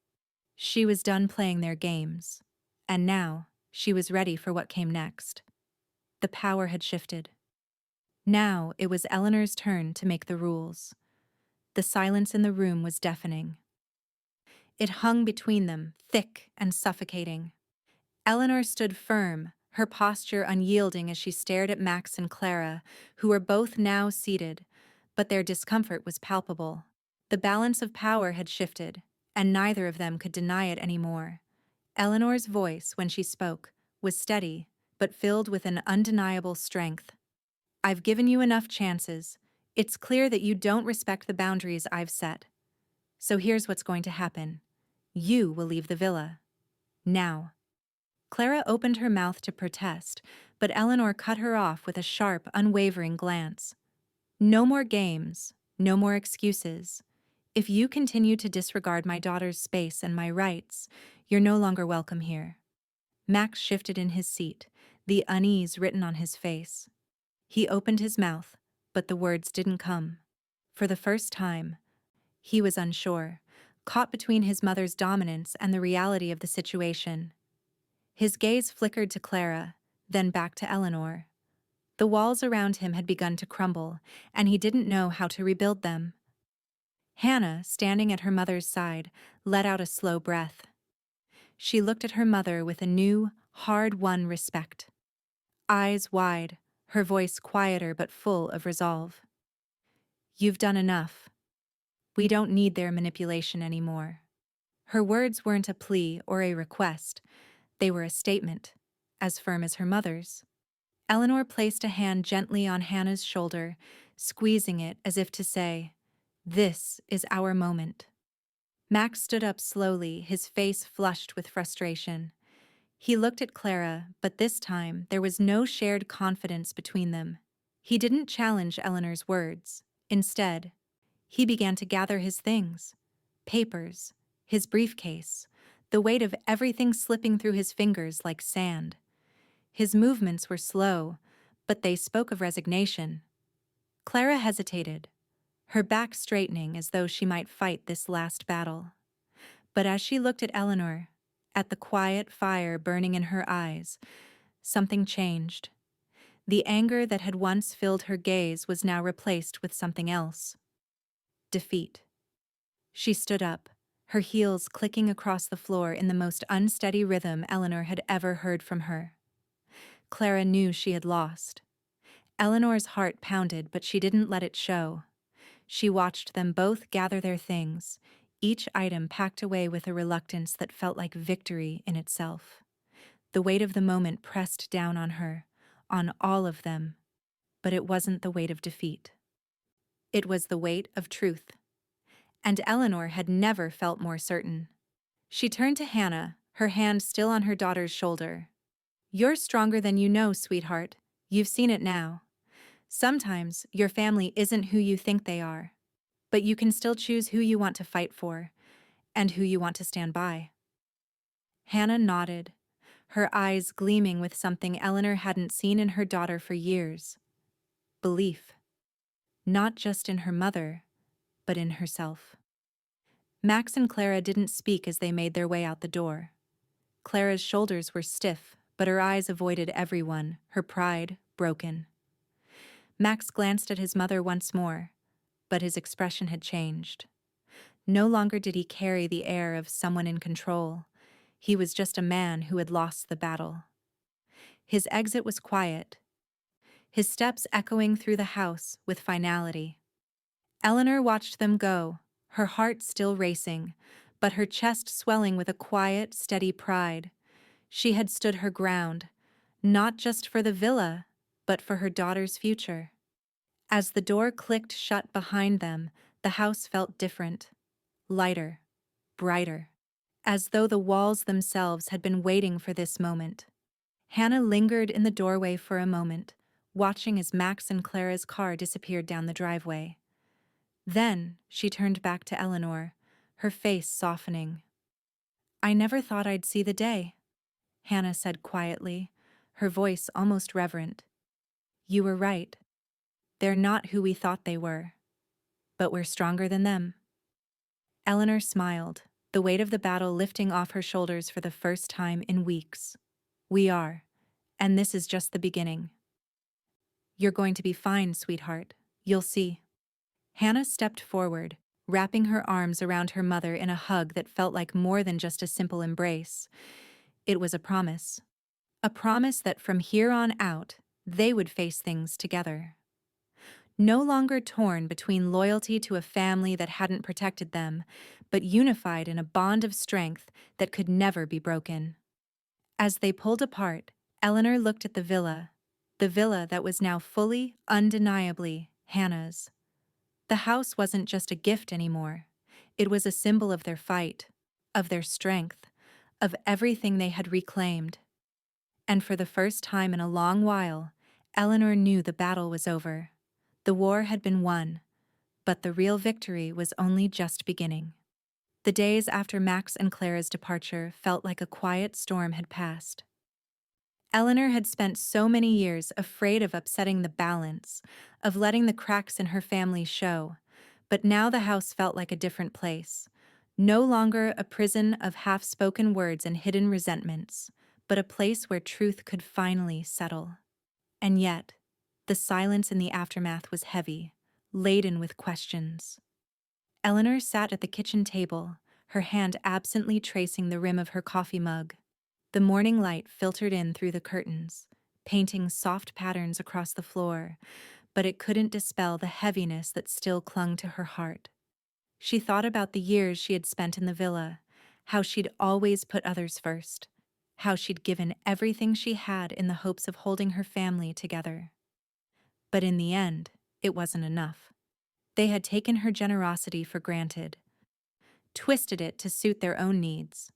She was done playing their games, and now she was ready for what came next. The power had shifted. Now it was Eleanor's turn to make the rules. The silence in the room was deafening. It hung between them, thick and suffocating. Eleanor stood firm, her posture unyielding as she stared at Max and Clara, who were both now seated, but their discomfort was palpable. The balance of power had shifted, and neither of them could deny it anymore. Eleanor's voice, when she spoke, was steady, but filled with an undeniable strength. I've given you enough chances. It's clear that you don't respect the boundaries I've set. So here's what's going to happen. You will leave the villa. Now. Clara opened her mouth to protest, but Eleanor cut her off with a sharp, unwavering glance. No more games, no more excuses. If you continue to disregard my daughter's space and my rights, you're no longer welcome here. Max shifted in his seat, the unease written on his face. He opened his mouth, but the words didn't come. For the first time, he was unsure, caught between his mother's dominance and the reality of the situation. His gaze flickered to Clara, then back to Eleanor. The walls around him had begun to crumble, and he didn't know how to rebuild them. Hannah, standing at her mother's side, let out a slow breath. She looked at her mother with a new, hard-won respect. Eyes wide, her voice quieter but full of resolve. You've done enough. We don't need their manipulation anymore. Her words weren't a plea or a request. They were a statement, as firm as her mother's. Eleanor placed a hand gently on Hannah's shoulder, squeezing it as if to say, "This is our moment." Max stood up slowly, his face flushed with frustration. He looked at Clara, but this time there was no shared confidence between them. He didn't challenge Eleanor's words. Instead, he began to gather his things. Papers, his briefcase, the weight of everything slipping through his fingers like sand. His movements were slow, but they spoke of resignation. Clara hesitated, her back straightening as though she might fight this last battle. But as she looked at Eleanor, at the quiet fire burning in her eyes, something changed. The anger that had once filled her gaze was now replaced with something else. Defeat. She stood up, her heels clicking across the floor in the most unsteady rhythm Eleanor had ever heard from her. Clara knew she had lost. Eleanor's heart pounded, but she didn't let it show. She watched them both gather their things, each item packed away with a reluctance that felt like victory in itself. The weight of the moment pressed down on her, on all of them. But it wasn't the weight of defeat. It was the weight of truth. And Eleanor had never felt more certain. She turned to Hannah, her hand still on her daughter's shoulder. "You're stronger than you know, sweetheart. You've seen it now. Sometimes your family isn't who you think they are, but you can still choose who you want to fight for and who you want to stand by." Hannah nodded, her eyes gleaming with something Eleanor hadn't seen in her daughter for years. Belief. Not just in her mother, but in herself. Max and Clara didn't speak as they made their way out the door. Clara's shoulders were stiff, but her eyes avoided everyone, her pride broken. Max glanced at his mother once more, but his expression had changed. No longer did he carry the air of someone in control. He was just a man who had lost the battle. His exit was quiet, his steps echoing through the house with finality. Eleanor watched them go, her heart still racing, but her chest swelling with a quiet, steady pride. She had stood her ground, not just for the villa, but for her daughter's future. As the door clicked shut behind them, the house felt different, lighter, brighter, as though the walls themselves had been waiting for this moment. Hannah lingered in the doorway for a moment, watching as Max and Clara's car disappeared down the driveway. Then she turned back to Eleanor, her face softening. "I never thought I'd see the day," Hannah said quietly, her voice almost reverent. "You were right. They're not who we thought they were, but we're stronger than them." Eleanor smiled, the weight of the battle lifting off her shoulders for the first time in weeks. "We are, and this is just the beginning." "You're going to be fine, sweetheart. You'll see." Hannah stepped forward, wrapping her arms around her mother in a hug that felt like more than just a simple embrace. It was a promise. A promise that from here on out, they would face things together. no longer torn between loyalty to a family that hadn't protected them, but unified in a bond of strength that could never be broken. As they pulled apart, Eleanor looked at the villa that was now fully, undeniably, Hannah's. The house wasn't just a gift anymore. It was a symbol of their fight, of their strength, of everything they had reclaimed. And for the first time in a long while, Eleanor knew the battle was over. The war had been won, but the real victory was only just beginning. The days after Max and Clara's departure felt like a quiet storm had passed. Eleanor had spent so many years afraid of upsetting the balance, of letting the cracks in her family show, but now the house felt like a different place. No longer a prison of half-spoken words and hidden resentments, but a place where truth could finally settle. And yet, the silence in the aftermath was heavy, laden with questions. Eleanor sat at the kitchen table, her hand absently tracing the rim of her coffee mug. The morning light filtered in through the curtains, painting soft patterns across the floor, but it couldn't dispel the heaviness that still clung to her heart. She thought about the years she had spent in the villa, how she'd always put others first, how she'd given everything she had in the hopes of holding her family together. But in the end, it wasn't enough. They had taken her generosity for granted, twisted it to suit their own needs.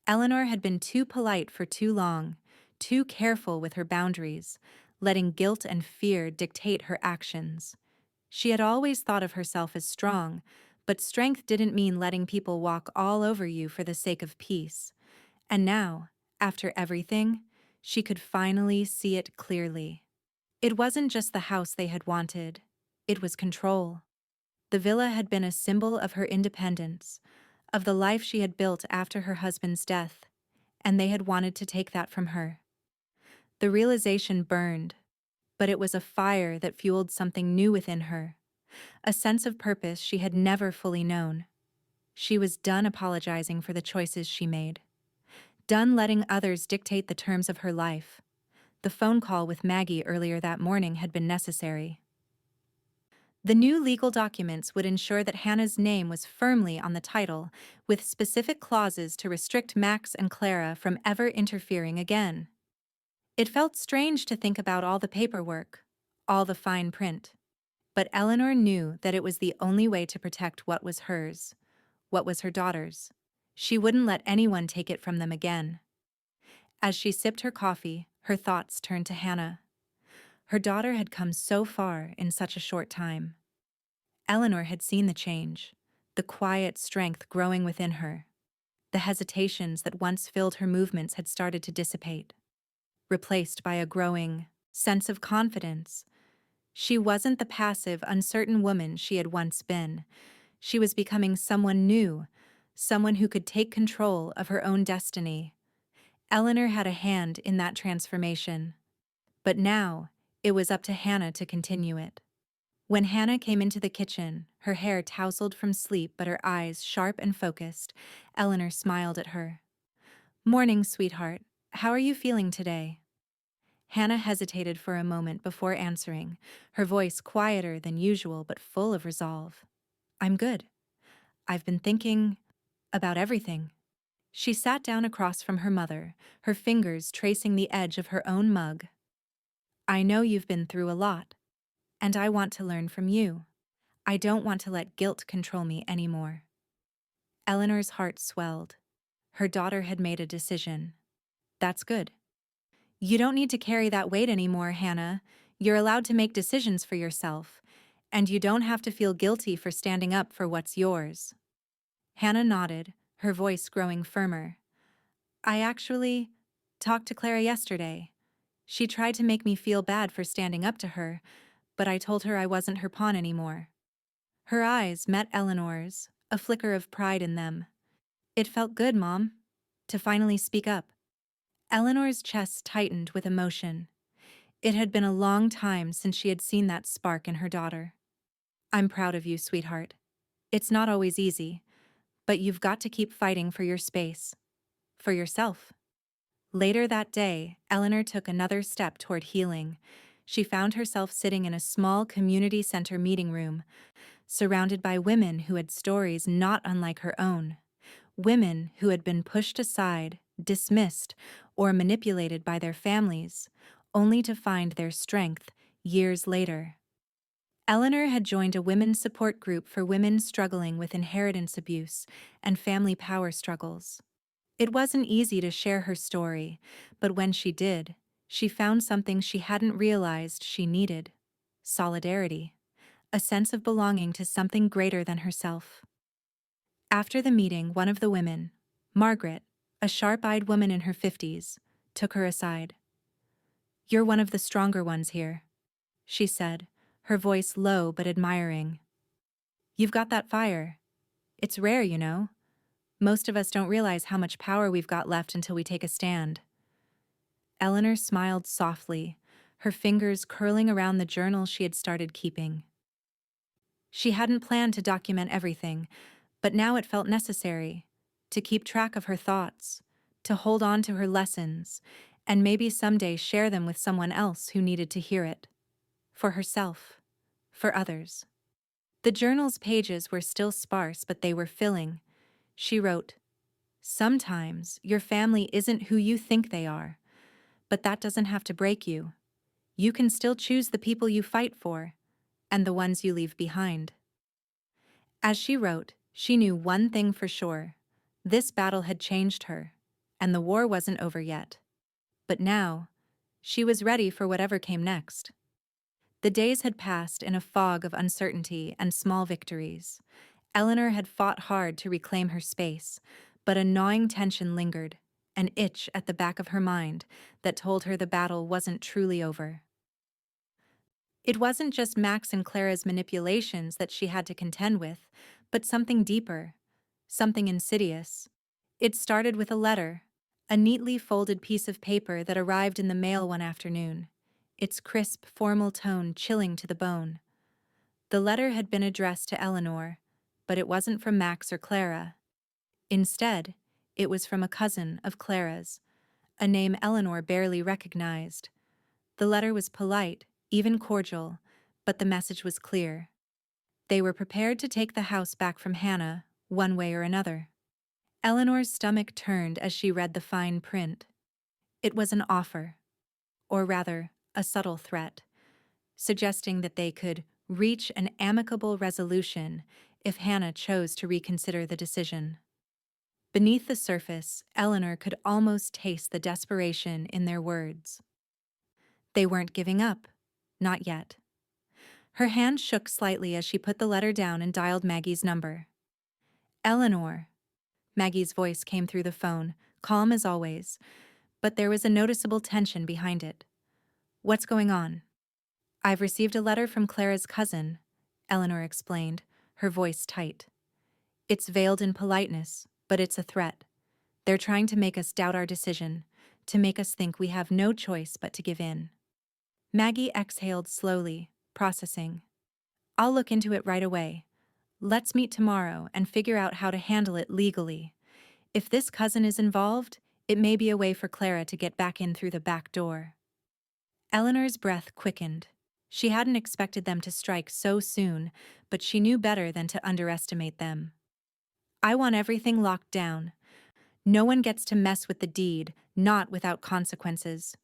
Eleanor had been too polite for too long, too careful with her boundaries, letting guilt and fear dictate her actions. She had always thought of herself as strong, but strength didn't mean letting people walk all over you for the sake of peace. And now, after everything, she could finally see it clearly. It wasn't just the house they had wanted, it was control. The villa had been a symbol of her independence, of the life she had built after her husband's death, and they had wanted to take that from her. The realization burned, but it was a fire that fueled something new within her, a sense of purpose she had never fully known. She was done apologizing for the choices she made, done letting others dictate the terms of her life. The phone call with Maggie earlier that morning had been necessary. The new legal documents would ensure that Hannah's name was firmly on the title, with specific clauses to restrict Max and Clara from ever interfering again. It felt strange to think about all the paperwork, all the fine print. But Eleanor knew that it was the only way to protect what was hers, what was her daughter's. She wouldn't let anyone take it from them again. As she sipped her coffee, her thoughts turned to Hannah. Her daughter had come so far in such a short time. Eleanor had seen the change, the quiet strength growing within her. The hesitations that once filled her movements had started to dissipate, replaced by a growing sense of confidence. She wasn't the passive, uncertain woman she had once been. She was becoming someone new, someone who could take control of her own destiny. Eleanor had a hand in that transformation. But now, it was up to Hannah to continue it. When Hannah came into the kitchen, her hair tousled from sleep but her eyes sharp and focused, Eleanor smiled at her. "Morning, sweetheart. How are you feeling today?" Hannah hesitated for a moment before answering, her voice quieter than usual but full of resolve. "I'm good. I've been thinking about everything." She sat down across from her mother, her fingers tracing the edge of her own mug. "I know you've been through a lot, and I want to learn from you. I don't want to let guilt control me anymore." Eleanor's heart swelled. Her daughter had made a decision. That's good. "You don't need to carry that weight anymore, Hannah. You're allowed to make decisions for yourself, and you don't have to feel guilty for standing up for what's yours." Hannah nodded, her voice growing firmer. "I actually talked to Clara yesterday. She tried to make me feel bad for standing up to her, but I told her I wasn't her pawn anymore." Her eyes met Eleanor's, a flicker of pride in them. "It felt good, Mom, to finally speak up." Eleanor's chest tightened with emotion. It had been a long time since she had seen that spark in her daughter. "I'm proud of you, sweetheart. It's not always easy, but you've got to keep fighting for your space. For yourself." Later that day, Eleanor took another step toward healing. she found herself sitting in a small community center meeting room, surrounded by women who had stories not unlike her own. Women who had been pushed aside, dismissed, or manipulated by their families, only to find their strength years later. Eleanor had joined a women's support group for women struggling with inheritance abuse and family power struggles. It wasn't easy to share her story, but when she did, she found something she hadn't realized she needed: solidarity, a sense of belonging to something greater than herself. After the meeting, one of the women, Margaret, a sharp-eyed woman in her 50s, took her aside. "You're one of the stronger ones here," she said, her voice low but admiring. "You've got that fire. It's rare, you know. Most of us don't realize how much power we've got left until we take a stand." Eleanor smiled softly, her fingers curling around the journal she had started keeping. She hadn't planned to document everything, but now it felt necessary to keep track of her thoughts, to hold on to her lessons, and maybe someday share them with someone else who needed to hear it. For herself, for others. The journal's pages were still sparse, but they were filling. She wrote, "Sometimes your family isn't who you think they are, but that doesn't have to break you. You can still choose the people you fight for, and the ones you leave behind." As she wrote, she knew one thing for sure: this battle had changed her, and the war wasn't over yet. But now, she was ready for whatever came next. The days had passed in a fog of uncertainty and small victories. Eleanor had fought hard to reclaim her space, but a gnawing tension lingered, an itch at the back of her mind that told her the battle wasn't truly over. It wasn't just Max and Clara's manipulations that she had to contend with, but something deeper, something insidious. It started with a letter, a neatly folded piece of paper that arrived in the mail one afternoon, its crisp, formal tone chilling to the bone. The letter had been addressed to Eleanor, but it wasn't from Max or Clara. Instead, it was from a cousin of Clara's, a name Eleanor barely recognized. The letter was polite, even cordial, but the message was clear. They were prepared to take the house back from Hannah, one way or another. Eleanor's stomach turned as she read the fine print. It was an offer, or rather, a subtle threat, suggesting that they could reach an amicable resolution if Hannah chose to reconsider the decision. Beneath the surface, Eleanor could almost taste the desperation in their words. They weren't giving up. Not yet. Her hand shook slightly as she put the letter down and dialed Maggie's number. "Eleanor." Maggie's voice came through the phone, calm as always, but there was a noticeable tension behind it. "What's going on?" "I've received a letter from Clara's cousin," Eleanor explained, her voice tight. "It's veiled in politeness, but it's a threat. They're trying to make us doubt our decision, to make us think we have no choice but to give in." Maggie exhaled slowly, processing. "I'll look into it right away. Let's meet tomorrow and figure out how to handle it legally. If this cousin is involved, it may be a way for Clara to get back in through the back door." Eleanor's breath quickened. She hadn't expected them to strike so soon, but she knew better than to underestimate them. "I want everything locked down. No one gets to mess with the deed, not without consequences."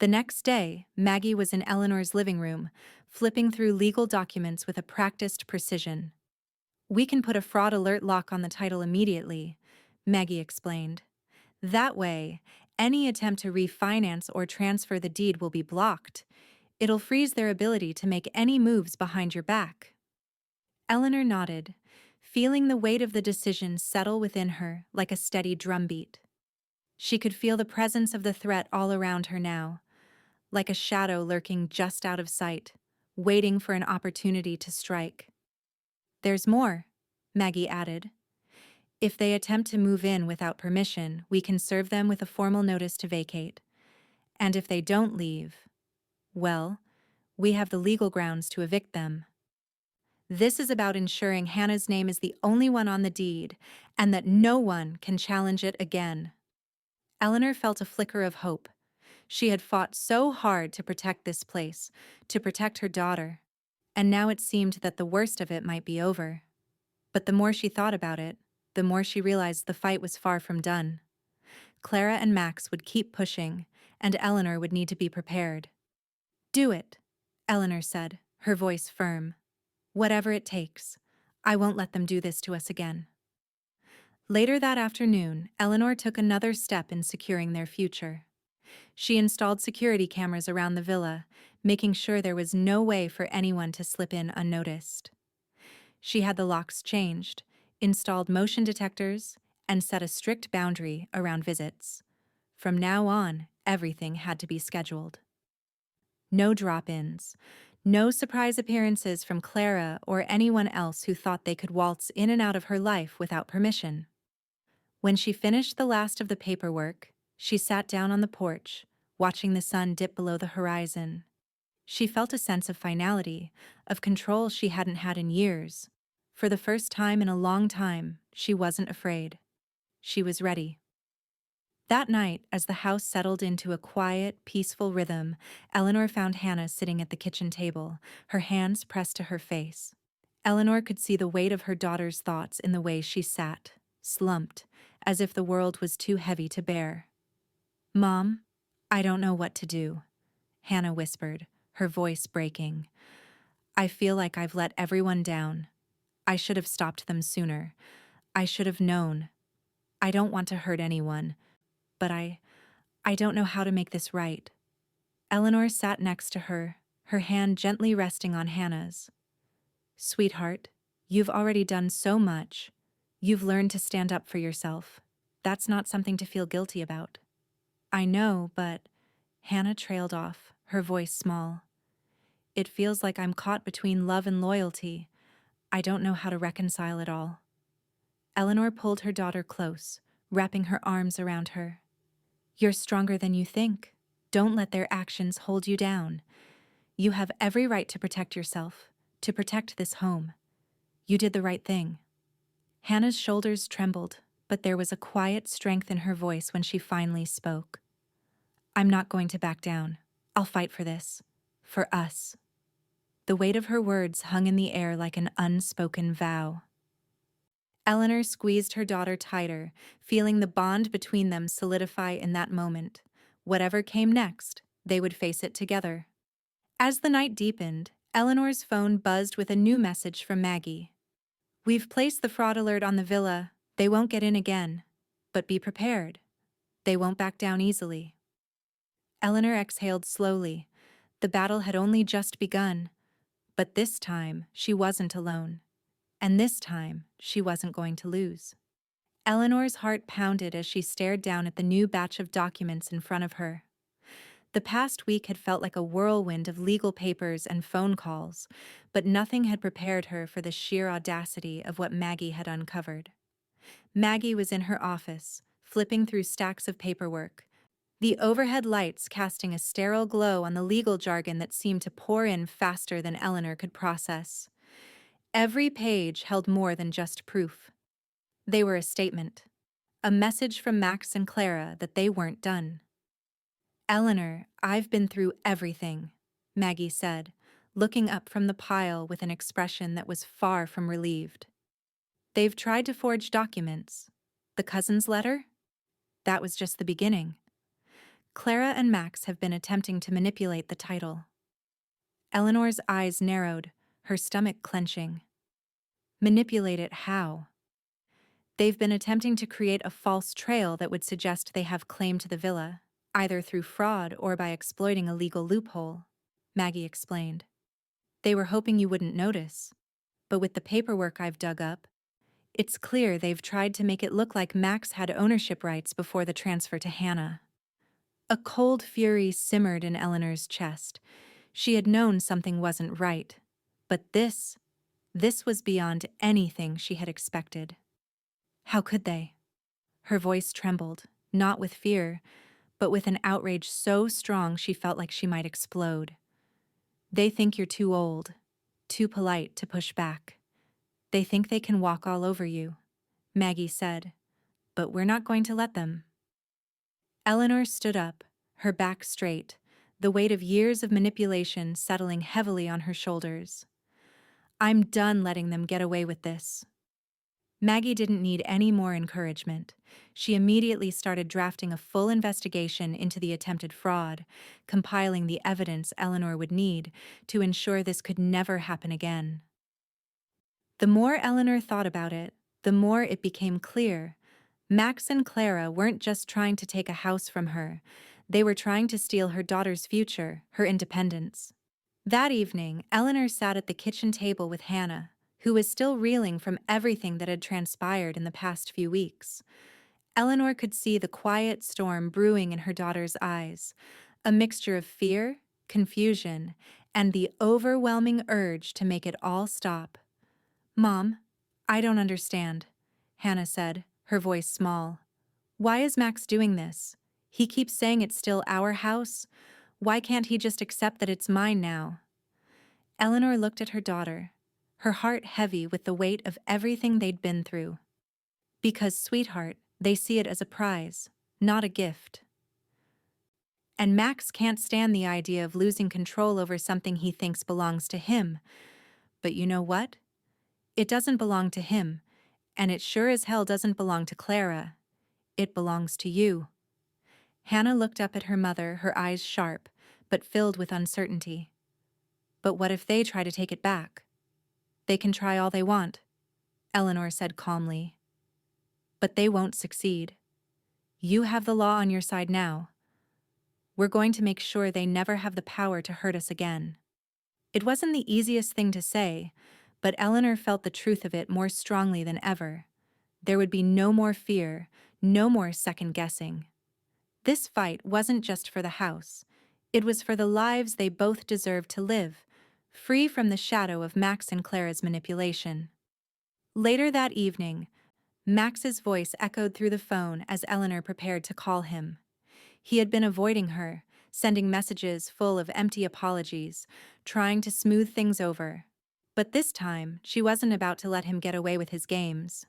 The next day, Maggie was in Eleanor's living room, flipping through legal documents with a practiced precision. "We can put a fraud alert lock on the title immediately," Maggie explained. "That way, any attempt to refinance or transfer the deed will be blocked. It'll freeze their ability to make any moves behind your back." Eleanor nodded, feeling the weight of the decision settle within her like a steady drumbeat. She could feel the presence of the threat all around her now, like a shadow lurking just out of sight, waiting for an opportunity to strike. "There's more," Maggie added. "If they attempt to move in without permission, we can serve them with a formal notice to vacate. And if they don't leave, well, we have the legal grounds to evict them. This is about ensuring Hannah's name is the only one on the deed, and that no one can challenge it again." Eleanor felt a flicker of hope. She had fought so hard to protect this place, to protect her daughter, and now it seemed that the worst of it might be over. But the more she thought about it, the more she realized the fight was far from done. Clara and Max would keep pushing, and Eleanor would need to be prepared. "Do it," Eleanor said, her voice firm. "Whatever it takes. I won't let them do this to us again." Later that afternoon, Eleanor took another step in securing their future. She installed security cameras around the villa, making sure there was no way for anyone to slip in unnoticed. She had the locks changed, installed motion detectors, and set a strict boundary around visits. From now on, everything had to be scheduled. No drop-ins, no surprise appearances from Clara or anyone else who thought they could waltz in and out of her life without permission. When she finished the last of the paperwork, she sat down on the porch, watching the sun dip below the horizon. She felt a sense of finality, of control she hadn't had in years. For the first time in a long time, she wasn't afraid. She was ready. That night, as the house settled into a quiet, peaceful rhythm, Eleanor found Hannah sitting at the kitchen table, her hands pressed to her face. Eleanor could see the weight of her daughter's thoughts in the way she sat, slumped, as if the world was too heavy to bear. "Mom, I don't know what to do," Hannah whispered, her voice breaking. "I feel like I've let everyone down. I should have stopped them sooner. I should have known. I don't want to hurt anyone, but I don't know how to make this right." Eleanor sat next to her hand gently resting on Hannah's. "Sweetheart, you've already done so much. You've learned to stand up for yourself. That's not something to feel guilty about." "I know, but—" Hannah trailed off, her voice small. "It feels like I'm caught between love and loyalty. I don't know how to reconcile it all." Eleanor pulled her daughter close, wrapping her arms around her. "You're stronger than you think. Don't let their actions hold you down. You have every right to protect yourself, to protect this home. You did the right thing." Hannah's shoulders trembled, but there was a quiet strength in her voice when she finally spoke. "I'm not going to back down. I'll fight for this. For us." The weight of her words hung in the air like an unspoken vow. Eleanor squeezed her daughter tighter, feeling the bond between them solidify in that moment. Whatever came next, they would face it together. As the night deepened, Eleanor's phone buzzed with a new message from Maggie. "We've placed the fraud alert on the villa. They won't get in again. But be prepared. They won't back down easily." Eleanor exhaled slowly. The battle had only just begun. But this time, she wasn't alone. And this time, she wasn't going to lose. Eleanor's heart pounded as she stared down at the new batch of documents in front of her. The past week had felt like a whirlwind of legal papers and phone calls, but nothing had prepared her for the sheer audacity of what Maggie had uncovered. Maggie was in her office, flipping through stacks of paperwork, the overhead lights casting a sterile glow on the legal jargon that seemed to pour in faster than Eleanor could process. Every page held more than just proof. They were a statement, a message from Max and Clara that they weren't done. "Eleanor, I've been through everything," Maggie said, looking up from the pile with an expression that was far from relieved. "They've tried to forge documents. The cousin's letter? That was just the beginning. Clara and Max have been attempting to manipulate the title." Eleanor's eyes narrowed, her stomach clenching. "Manipulate it how?" "They've been attempting to create a false trail that would suggest they have claim to the villa, either through fraud or by exploiting a legal loophole," Maggie explained. "They were hoping you wouldn't notice. But with the paperwork I've dug up, it's clear they've tried to make it look like Max had ownership rights before the transfer to Hannah." A cold fury simmered in Eleanor's chest. She had known something wasn't right. But this was beyond anything she had expected. "How could they?" Her voice trembled, not with fear, but with an outrage so strong she felt like she might explode. "They think you're too old, too polite to push back. They think they can walk all over you," Maggie said. "But we're not going to let them." Eleanor stood up, her back straight, the weight of years of manipulation settling heavily on her shoulders. I'm done letting them get away with this. Maggie didn't need any more encouragement. She immediately started drafting a full investigation into the attempted fraud, compiling the evidence Eleanor would need to ensure this could never happen again. The more Eleanor thought about it, the more it became clear. Max and Clara weren't just trying to take a house from her, they were trying to steal her daughter's future, her independence. That evening, Eleanor sat at the kitchen table with Hannah, who was still reeling from everything that had transpired in the past few weeks. Eleanor could see the quiet storm brewing in her daughter's eyes, a mixture of fear, confusion, and the overwhelming urge to make it all stop. "Mom, I don't understand," Hannah said, her voice small. "Why is Max doing this? He keeps saying it's still our house. Why can't he just accept that it's mine now?" Eleanor looked at her daughter, her heart heavy with the weight of everything they'd been through. "Because, sweetheart, they see it as a prize, not a gift. And Max can't stand the idea of losing control over something he thinks belongs to him. But you know what? It doesn't belong to him, and it sure as hell doesn't belong to Clara. It belongs to you." Hannah looked up at her mother, her eyes sharp, but filled with uncertainty. "But what if they try to take it back?" "They can try all they want," Eleanor said calmly. "But they won't succeed. You have the law on your side now. We're going to make sure they never have the power to hurt us again." It wasn't the easiest thing to say, but Eleanor felt the truth of it more strongly than ever. There would be no more fear, no more second-guessing. This fight wasn't just for the house. It was for the lives they both deserved to live, free from the shadow of Max and Clara's manipulation. Later that evening, Max's voice echoed through the phone as Eleanor prepared to call him. He had been avoiding her, sending messages full of empty apologies, trying to smooth things over. But this time, she wasn't about to let him get away with his games.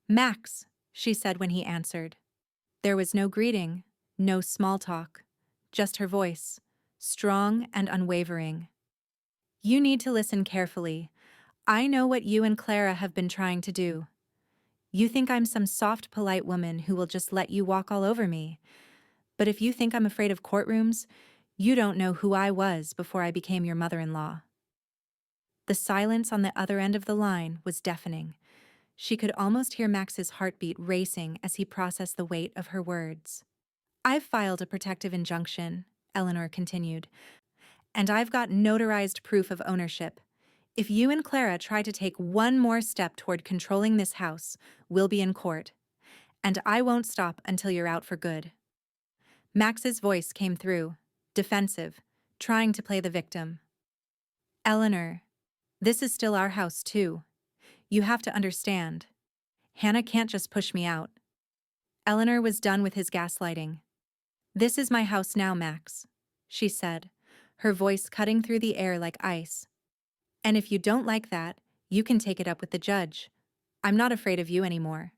"Max," she said when he answered. There was no greeting, no small talk, just her voice, strong and unwavering. "You need to listen carefully. I know what you and Clara have been trying to do. You think I'm some soft, polite woman who will just let you walk all over me. But if you think I'm afraid of courtrooms, you don't know who I was before I became your mother-in-law." The silence on the other end of the line was deafening. She could almost hear Max's heartbeat racing as he processed the weight of her words. "I've filed a protective injunction," Eleanor continued, "and I've got notarized proof of ownership. If you and Clara try to take one more step toward controlling this house, we'll be in court. And I won't stop until you're out for good." Max's voice came through, defensive, trying to play the victim. "Eleanor, this is still our house too. You have to understand. Hannah can't just push me out." Eleanor was done with his gaslighting. "This is my house now, Max," she said, her voice cutting through the air like ice. "And if you don't like that, you can take it up with the judge. I'm not afraid of you anymore."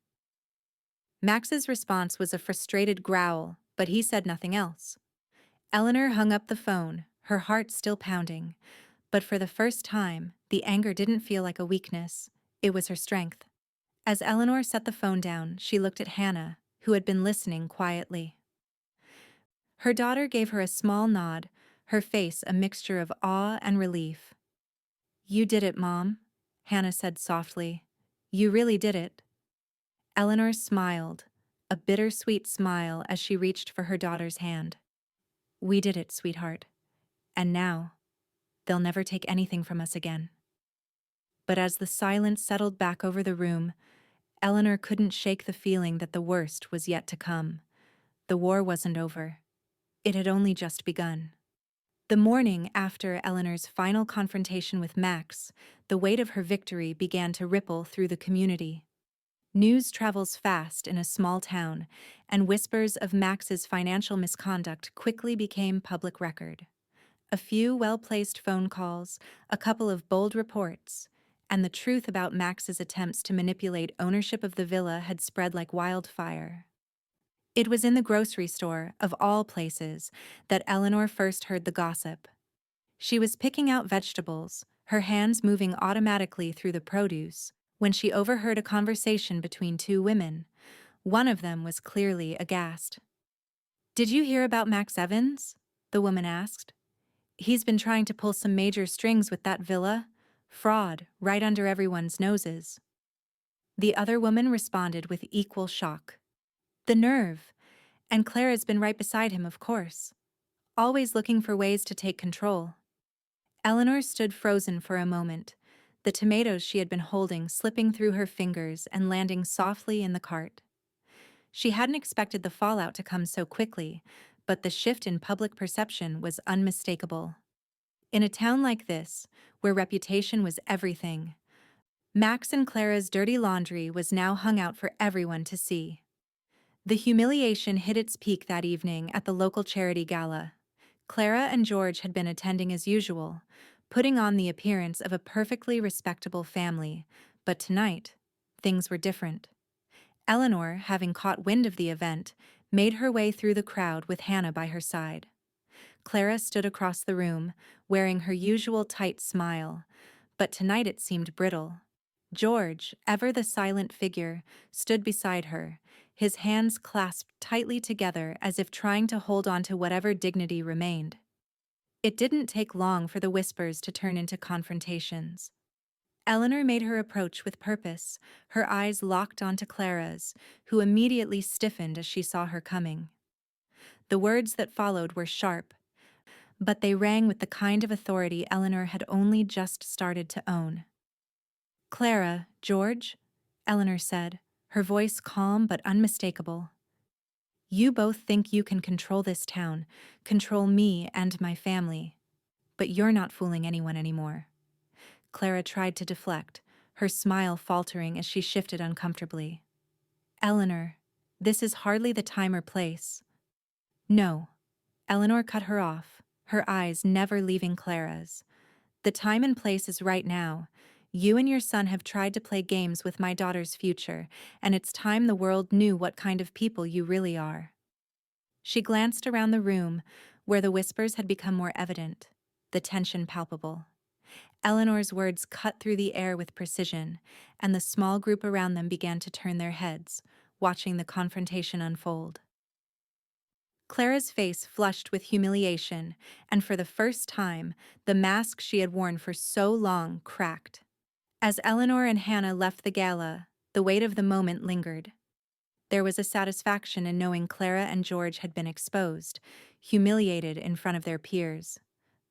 Max's response was a frustrated growl, but he said nothing else. Eleanor hung up the phone, her heart still pounding. But for the first time, the anger didn't feel like a weakness. It was her strength. As Eleanor set the phone down, she looked at Hannah, who had been listening quietly. Her daughter gave her a small nod, her face a mixture of awe and relief. "You did it, Mom," Hannah said softly. "You really did it." Eleanor smiled, a bittersweet smile as she reached for her daughter's hand. "We did it, sweetheart. And now, they'll never take anything from us again." But as the silence settled back over the room, Eleanor couldn't shake the feeling that the worst was yet to come. The war wasn't over. It had only just begun. The morning after Eleanor's final confrontation with Max, the weight of her victory began to ripple through the community. News travels fast in a small town, and whispers of Max's financial misconduct quickly became public record. A few well-placed phone calls, a couple of bold reports, and the truth about Max's attempts to manipulate ownership of the villa had spread like wildfire. It was in the grocery store, of all places, that Eleanor first heard the gossip. She was picking out vegetables, her hands moving automatically through the produce, when she overheard a conversation between two women. One of them was clearly aghast. "Did you hear about Max Evans?" the woman asked. "He's been trying to pull some major strings with that villa. Fraud, right under everyone's noses." The other woman responded with equal shock. "The nerve! And Clara's been right beside him, of course. Always looking for ways to take control." Eleanor stood frozen for a moment, the tomatoes she had been holding slipping through her fingers and landing softly in the cart. She hadn't expected the fallout to come so quickly, but the shift in public perception was unmistakable. In a town like this, where reputation was everything, Max and Clara's dirty laundry was now hung out for everyone to see. The humiliation hit its peak that evening at the local charity gala. Clara and George had been attending as usual, putting on the appearance of a perfectly respectable family, but tonight, things were different. Eleanor, having caught wind of the event, made her way through the crowd with Hannah by her side. Clara stood across the room, wearing her usual tight smile, but tonight it seemed brittle. George, ever the silent figure, stood beside her, his hands clasped tightly together as if trying to hold on to whatever dignity remained. It didn't take long for the whispers to turn into confrontations. Eleanor made her approach with purpose, her eyes locked onto Clara's, who immediately stiffened as she saw her coming. The words that followed were sharp, but they rang with the kind of authority Eleanor had only just started to own. "Clara, George," Eleanor said, her voice calm but unmistakable. "You both think you can control this town, control me and my family. But you're not fooling anyone anymore." Clara tried to deflect, her smile faltering as she shifted uncomfortably. "Eleanor, this is hardly the time or place." "No." Eleanor cut her off, her eyes never leaving Clara's. "The time and place is right now. You and your son have tried to play games with my daughter's future, and it's time the world knew what kind of people you really are." She glanced around the room, where the whispers had become more evident, the tension palpable. Eleanor's words cut through the air with precision, and the small group around them began to turn their heads, watching the confrontation unfold. Clara's face flushed with humiliation, and for the first time, the mask she had worn for so long cracked. As Eleanor and Hannah left the gala, the weight of the moment lingered. There was a satisfaction in knowing Clara and George had been exposed, humiliated in front of their peers,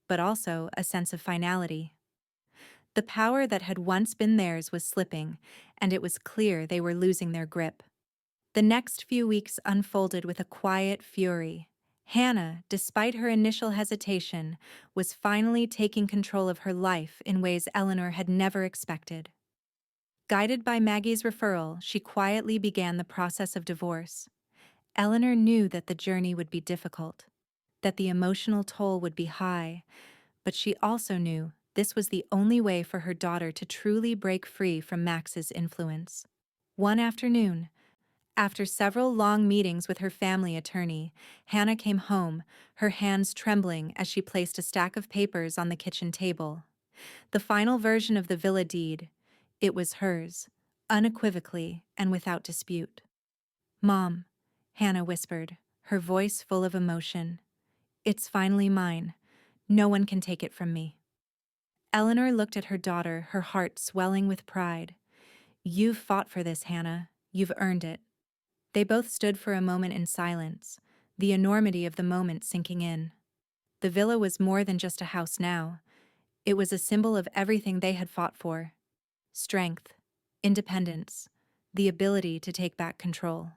but also a sense of finality. The power that had once been theirs was slipping, and it was clear they were losing their grip. The next few weeks unfolded with a quiet fury. Hannah, despite her initial hesitation, was finally taking control of her life in ways Eleanor had never expected. Guided by Maggie's referral, she quietly began the process of divorce. Eleanor knew that the journey would be difficult, that the emotional toll would be high, but she also knew this was the only way for her daughter to truly break free from Max's influence. One afternoon, after several long meetings with her family attorney, Hannah came home, her hands trembling as she placed a stack of papers on the kitchen table. The final version of the villa deed. It was hers, unequivocally and without dispute. "Mom," Hannah whispered, her voice full of emotion. "It's finally mine. No one can take it from me." Eleanor looked at her daughter, her heart swelling with pride. "You've fought for this, Hannah. You've earned it." They both stood for a moment in silence, the enormity of the moment sinking in. The villa was more than just a house now. It was a symbol of everything they had fought for: strength, independence, the ability to take back control.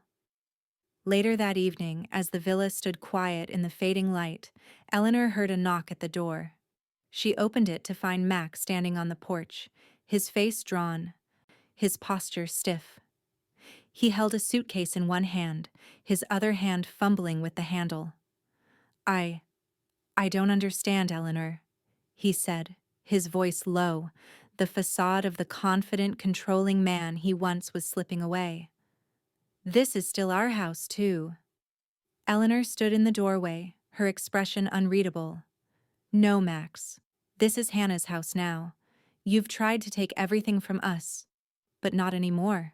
Later that evening, as the villa stood quiet in the fading light, Eleanor heard a knock at the door. She opened it to find Max standing on the porch, his face drawn, his posture stiff. He held a suitcase in one hand, his other hand fumbling with the handle. I don't understand, Eleanor," he said, his voice low, the facade of the confident, controlling man he once was slipping away. "This is still our house, too." Eleanor stood in the doorway, her expression unreadable. No, Max. This is Hannah's house now. You've tried to take everything from us, but not anymore.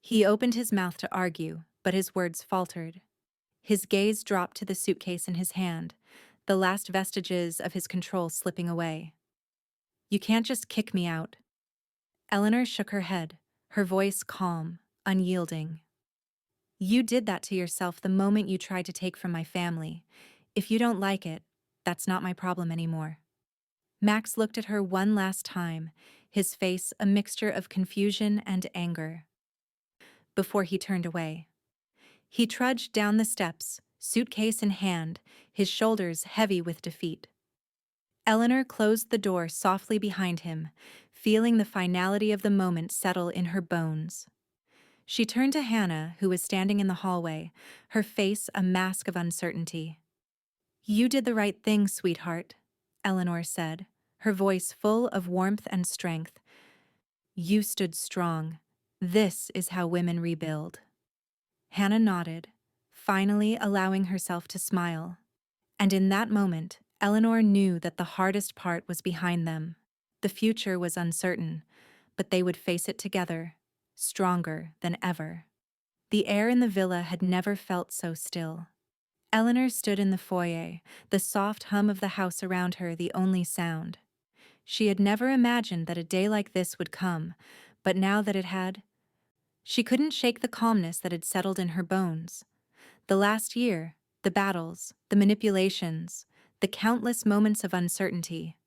He opened his mouth to argue, but his words faltered. His gaze dropped to the suitcase in his hand, the last vestiges of his control slipping away. You can't just kick me out. Eleanor shook her head, her voice calm, unyielding. You did that to yourself the moment you tried to take from my family. If you don't like it, that's not my problem anymore. Max looked at her one last time, his face a mixture of confusion and anger, before he turned away. He trudged down the steps, suitcase in hand, his shoulders heavy with defeat. Eleanor closed the door softly behind him, feeling the finality of the moment settle in her bones. She turned to Hannah, who was standing in the hallway, her face a mask of uncertainty. You did the right thing, sweetheart, Eleanor said, her voice full of warmth and strength. You stood strong. This is how women rebuild. Hannah nodded, finally allowing herself to smile. And in that moment, Eleanor knew that the hardest part was behind them. The future was uncertain, but they would face it together, stronger than ever. The air in the villa had never felt so still. Eleanor stood in the foyer, the soft hum of the house around her the only sound. She had never imagined that a day like this would come, but now that it had, she couldn't shake the calmness that had settled in her bones. The last year, the battles, the manipulations, the countless moments of uncertainty,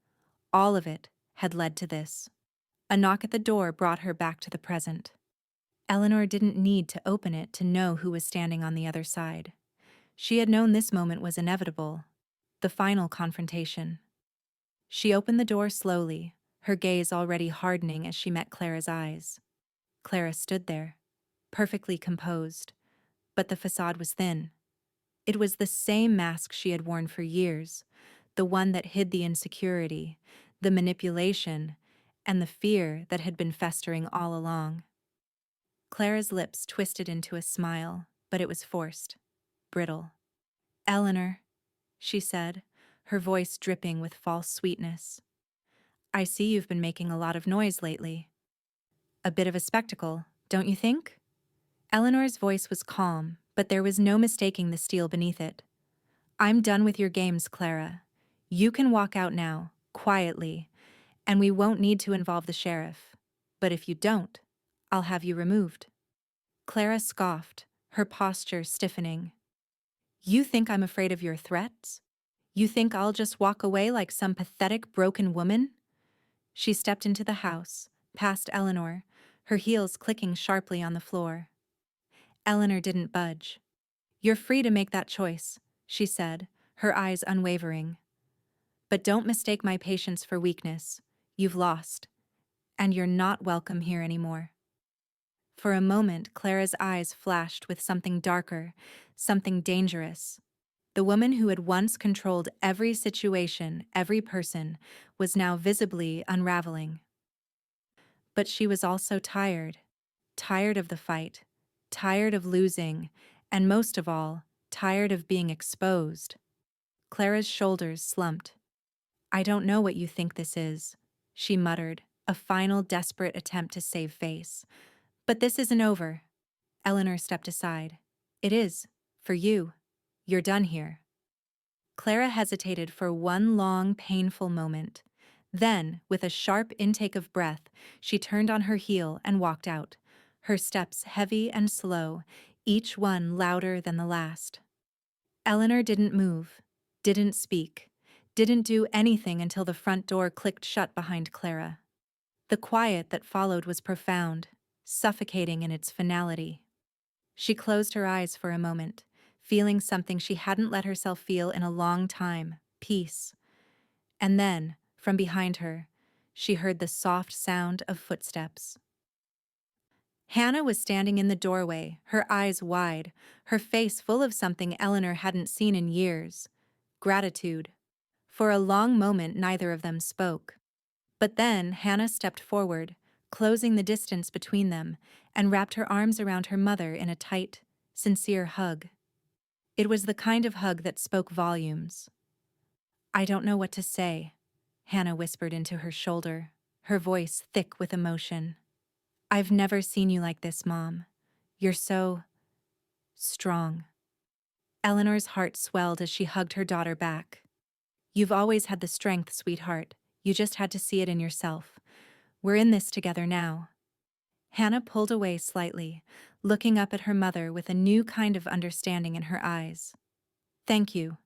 all of it had led to this. A knock at the door brought her back to the present. Eleanor didn't need to open it to know who was standing on the other side. She had known this moment was inevitable, the final confrontation. She opened the door slowly, her gaze already hardening as she met Clara's eyes. Clara stood there, perfectly composed, but the facade was thin. It was the same mask she had worn for years, the one that hid the insecurity, the manipulation, and the fear that had been festering all along. Clara's lips twisted into a smile, but it was forced, brittle. Eleanor, she said, her voice dripping with false sweetness. I see you've been making a lot of noise lately. A bit of a spectacle, don't you think? Eleanor's voice was calm, but there was no mistaking the steel beneath it. I'm done with your games, Clara. You can walk out now, quietly, and we won't need to involve the sheriff. But if you don't, I'll have you removed. Clara scoffed, her posture stiffening. You think I'm afraid of your threats? You think I'll just walk away like some pathetic broken woman? She stepped into the house, past Eleanor, her heels clicking sharply on the floor. Eleanor didn't budge. You're free to make that choice, she said, her eyes unwavering. But don't mistake my patience for weakness. You've lost, and you're not welcome here anymore. For a moment, Clara's eyes flashed with something darker, something dangerous. The woman who had once controlled every situation, every person, was now visibly unraveling. But she was also tired. Tired of the fight. Tired of losing. And most of all, tired of being exposed. Clara's shoulders slumped. I don't know what you think this is, she muttered, a final desperate attempt to save face. But this isn't over. Eleanor stepped aside. It is, for you. You're done here. Clara hesitated for one long, painful moment. Then, with a sharp intake of breath, she turned on her heel and walked out, her steps heavy and slow, each one louder than the last. Eleanor didn't move, didn't speak, didn't do anything until the front door clicked shut behind Clara. The quiet that followed was profound, suffocating in its finality. She closed her eyes for a moment, feeling something she hadn't let herself feel in a long time, peace. And then, from behind her, she heard the soft sound of footsteps. Hannah was standing in the doorway, her eyes wide, her face full of something Eleanor hadn't seen in years: gratitude. For a long moment neither of them spoke. But then Hannah stepped forward, closing the distance between them, and wrapped her arms around her mother in a tight, sincere hug. It was the kind of hug that spoke volumes. "I don't know what to say," Hannah whispered into her shoulder, her voice thick with emotion. "I've never seen you like this, Mom. You're so strong." Eleanor's heart swelled as she hugged her daughter back. "You've always had the strength, sweetheart. You just had to see it in yourself. We're in this together now." Hannah pulled away slightly, looking up at her mother with a new kind of understanding in her eyes. "Thank you,"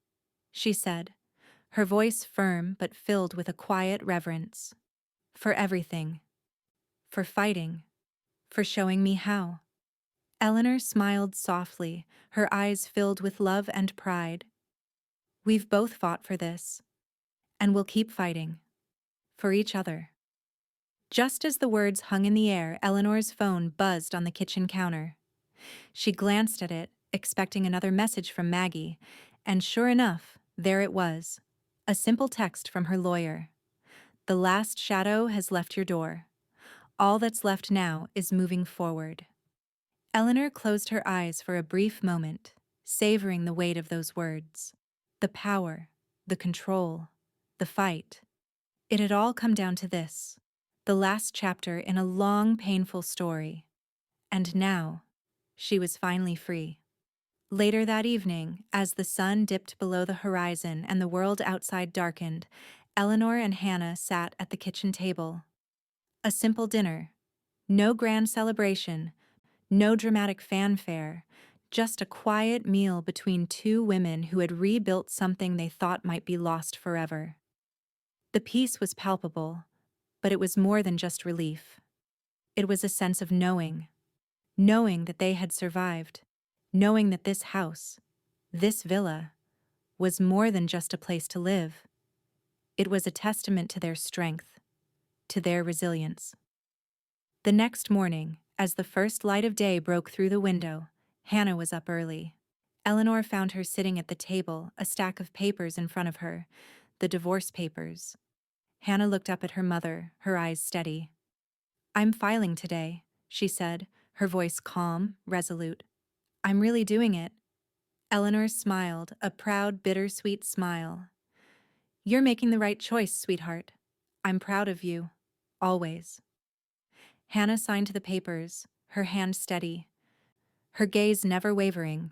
she said, her voice firm but filled with a quiet reverence. "For everything. For fighting. For showing me how." Eleanor smiled softly, her eyes filled with love and pride. "We've both fought for this. And we'll keep fighting. For each other." Just as the words hung in the air, Eleanor's phone buzzed on the kitchen counter. She glanced at it, expecting another message from Maggie, and sure enough, there it was. A simple text from her lawyer. "The last shadow has left your door. All that's left now is moving forward." Eleanor closed her eyes for a brief moment, savoring the weight of those words. The power, the control, the fight. It had all come down to this. The last chapter in a long, painful story. And now, she was finally free. Later that evening, as the sun dipped below the horizon and the world outside darkened, Eleanor and Hannah sat at the kitchen table. A simple dinner. No grand celebration, no dramatic fanfare, just a quiet meal between two women who had rebuilt something they thought might be lost forever. The peace was palpable, but it was more than just relief. It was a sense of knowing. Knowing that they had survived. Knowing that this house, this villa, was more than just a place to live. It was a testament to their strength, to their resilience. The next morning, as the first light of day broke through the window, Hannah was up early. Eleanor found her sitting at the table, a stack of papers in front of her, the divorce papers. Hannah looked up at her mother, her eyes steady. "I'm filing today," she said, her voice calm, resolute. "I'm really doing it." Eleanor smiled, a proud, bittersweet smile. "You're making the right choice, sweetheart. I'm proud of you. Always." Hannah signed the papers, her hand steady, her gaze never wavering.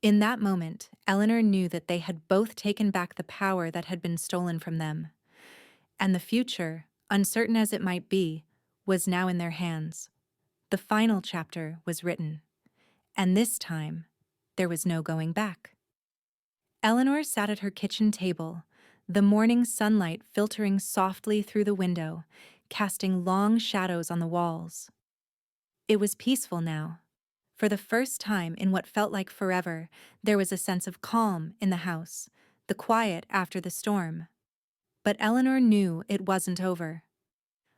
In that moment, Eleanor knew that they had both taken back the power that had been stolen from them. And the future, uncertain as it might be, was now in their hands. The final chapter was written. And this time, there was no going back. Eleanor sat at her kitchen table, the morning sunlight filtering softly through the window, casting long shadows on the walls. It was peaceful now. For the first time in what felt like forever, there was a sense of calm in the house, the quiet after the storm. But Eleanor knew it wasn't over.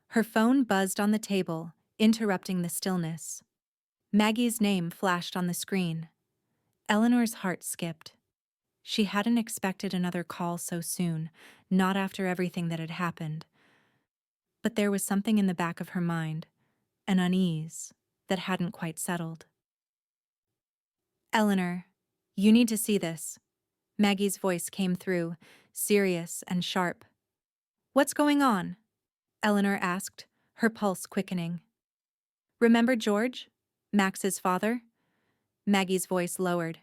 Her phone buzzed on the table, interrupting the stillness. Maggie's name flashed on the screen. Eleanor's heart skipped. She hadn't expected another call so soon, not after everything that had happened. But there was something in the back of her mind, an unease that hadn't quite settled. "Eleanor, you need to see this." Maggie's voice came through, serious and sharp. "What's going on?" Eleanor asked, her pulse quickening. "Remember George? Max's father?" Maggie's voice lowered.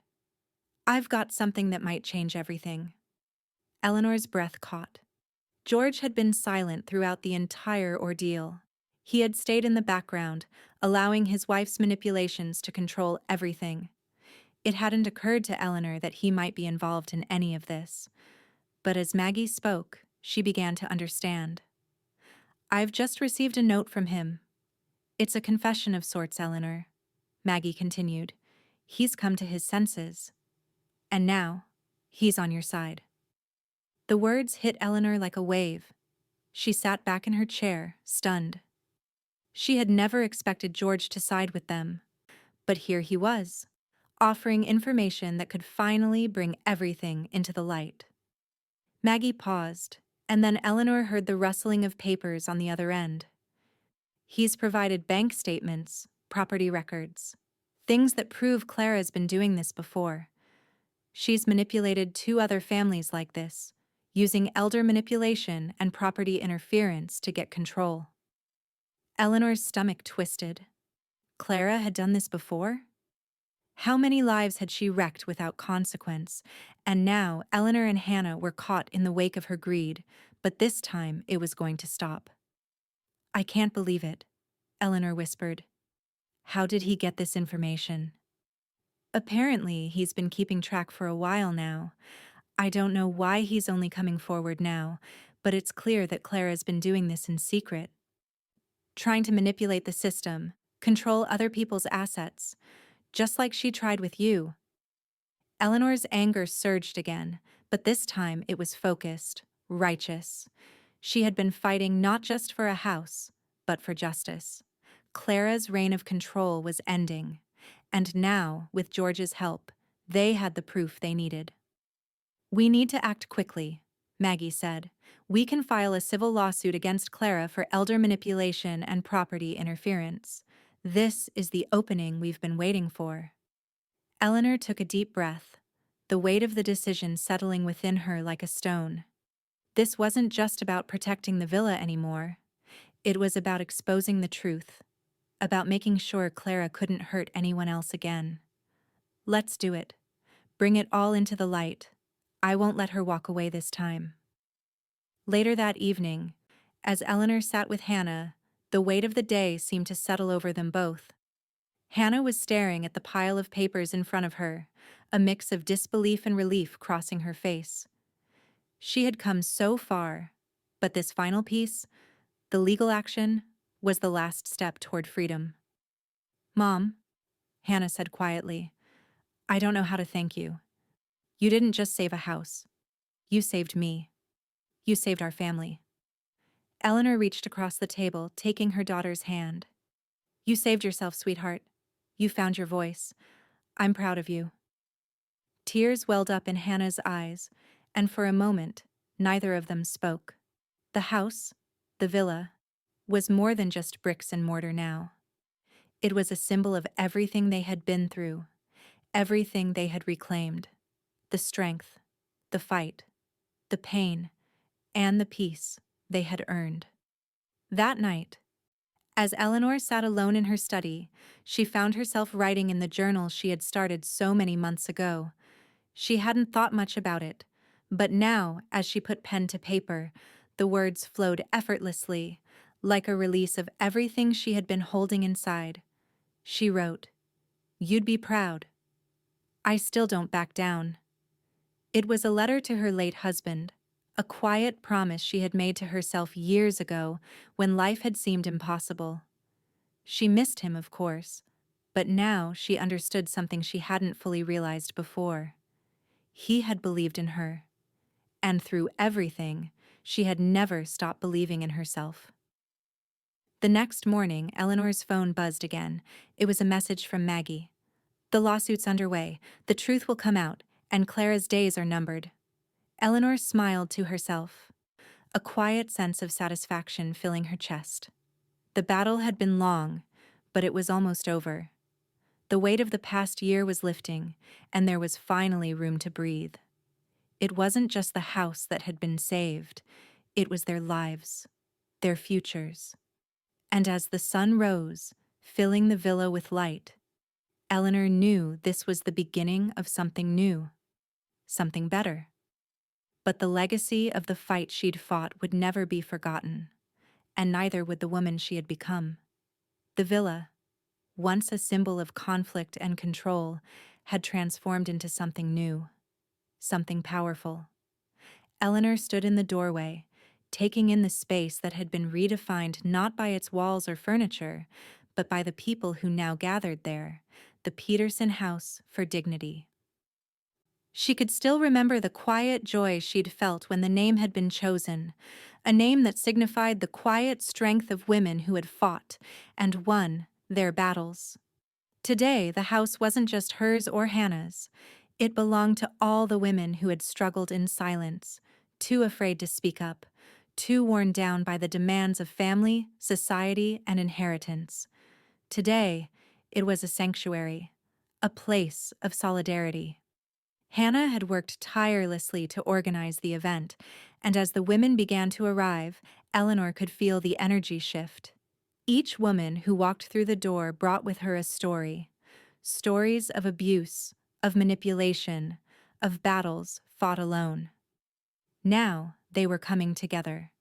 "I've got something that might change everything." Eleanor's breath caught. George had been silent throughout the entire ordeal. He had stayed in the background, allowing his wife's manipulations to control everything. It hadn't occurred to Eleanor that he might be involved in any of this. But as Maggie spoke, she began to understand. "I've just received a note from him. It's a confession of sorts, Eleanor," Maggie continued. "He's come to his senses. And now, he's on your side." The words hit Eleanor like a wave. She sat back in her chair, stunned. She had never expected George to side with them. But here he was, offering information that could finally bring everything into the light. Maggie paused, and then Eleanor heard the rustling of papers on the other end. "He's provided bank statements, property records, things that prove Clara's been doing this before. She's manipulated two other families like this, using elder manipulation and property interference to get control. Eleanor's stomach twisted. Clara had done this before? How many lives had she wrecked without consequence? And now Eleanor and Hannah were caught in the wake of her greed, but this time it was going to stop. I can't believe it, Eleanor whispered. How did he get this information? Apparently, he's been keeping track for a while now. I don't know why he's only coming forward now, but it's clear that Clara's been doing this in secret. Trying to manipulate the system, control other people's assets, just like she tried with you. Eleanor's anger surged again, but this time it was focused, righteous. She had been fighting not just for a house, but for justice. Clara's reign of control was ending, and now, with George's help, they had the proof they needed. We need to act quickly, Maggie said. We can file a civil lawsuit against Clara for elder manipulation and property interference. This is the opening we've been waiting for. Eleanor took a deep breath, the weight of the decision settling within her like a stone. This wasn't just about protecting the villa anymore. It was about exposing the truth, about making sure Clara couldn't hurt anyone else again. Let's do it. Bring it all into the light. I won't let her walk away this time. Later that evening, as Eleanor sat with Hannah, the weight of the day seemed to settle over them both. Hannah was staring at the pile of papers in front of her, a mix of disbelief and relief crossing her face. She had come so far, but this final piece, the legal action, was the last step toward freedom. Mom, Hannah said quietly, I don't know how to thank you. You didn't just save a house. You saved me. You saved our family. Eleanor reached across the table, taking her daughter's hand. You saved yourself, sweetheart. You found your voice. I'm proud of you. Tears welled up in Hannah's eyes, and for a moment, neither of them spoke. The house, the villa, was more than just bricks and mortar now. It was a symbol of everything they had been through, everything they had reclaimed. The strength, the fight, the pain, and the peace they had earned. That night, as Eleanor sat alone in her study, she found herself writing in the journal she had started so many months ago. She hadn't thought much about it, but now, as she put pen to paper, the words flowed effortlessly, like a release of everything she had been holding inside. She wrote, "You'd be proud. I still don't back down." It was a letter to her late husband, a quiet promise she had made to herself years ago when life had seemed impossible. She missed him, of course, but now she understood something she hadn't fully realized before. He had believed in her, and through everything, she had never stopped believing in herself. The next morning, Eleanor's phone buzzed again. It was a message from Maggie. The lawsuit's underway, the truth will come out, and Clara's days are numbered. Eleanor smiled to herself, a quiet sense of satisfaction filling her chest. The battle had been long, but it was almost over. The weight of the past year was lifting, and there was finally room to breathe. It wasn't just the house that had been saved, it was their lives, their futures. And as the sun rose, filling the villa with light, Eleanor knew this was the beginning of something new, something better. But the legacy of the fight she'd fought would never be forgotten, and neither would the woman she had become. The villa, once a symbol of conflict and control, had transformed into something new, something powerful. Eleanor stood in the doorway, taking in the space that had been redefined not by its walls or furniture, but by the people who now gathered there, the Peterson House for Dignity. She could still remember the quiet joy she'd felt when the name had been chosen, a name that signified the quiet strength of women who had fought and won their battles. Today, the house wasn't just hers or Hannah's. It belonged to all the women who had struggled in silence, too afraid to speak up, too worn down by the demands of family, society, and inheritance. Today, it was a sanctuary, a place of solidarity. Hannah had worked tirelessly to organize the event, and as the women began to arrive, Eleanor could feel the energy shift. Each woman who walked through the door brought with her a story. Stories of abuse, of manipulation, of battles fought alone. Now they were coming together,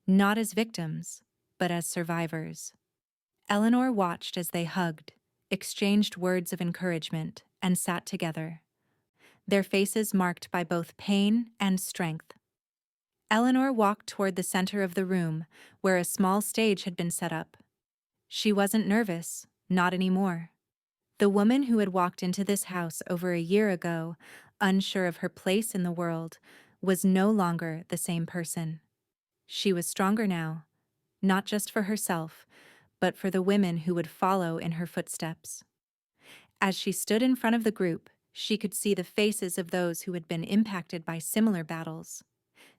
not as victims, but as survivors. Eleanor watched as they hugged, exchanged words of encouragement, and sat together, their faces marked by both pain and strength. Eleanor walked toward the center of the room, where a small stage had been set up. She wasn't nervous, not anymore. The woman who had walked into this house over a year ago, unsure of her place in the world, was no longer the same person. She was stronger now, not just for herself, but for the women who would follow in her footsteps. As she stood in front of the group, she could see the faces of those who had been impacted by similar battles.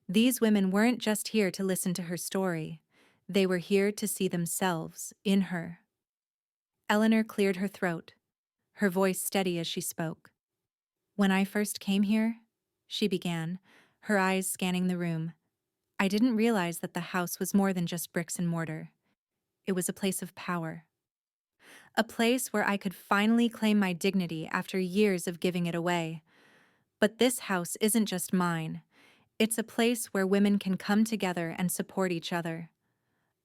These women weren't just here to listen to her story. They were here to see themselves in her. Eleanor cleared her throat, her voice steady as she spoke. "When I first came here," she began, her eyes scanning the room, "I didn't realize that the house was more than just bricks and mortar. It was a place of power. A place where I could finally claim my dignity after years of giving it away. But this house isn't just mine. It's a place where women can come together and support each other.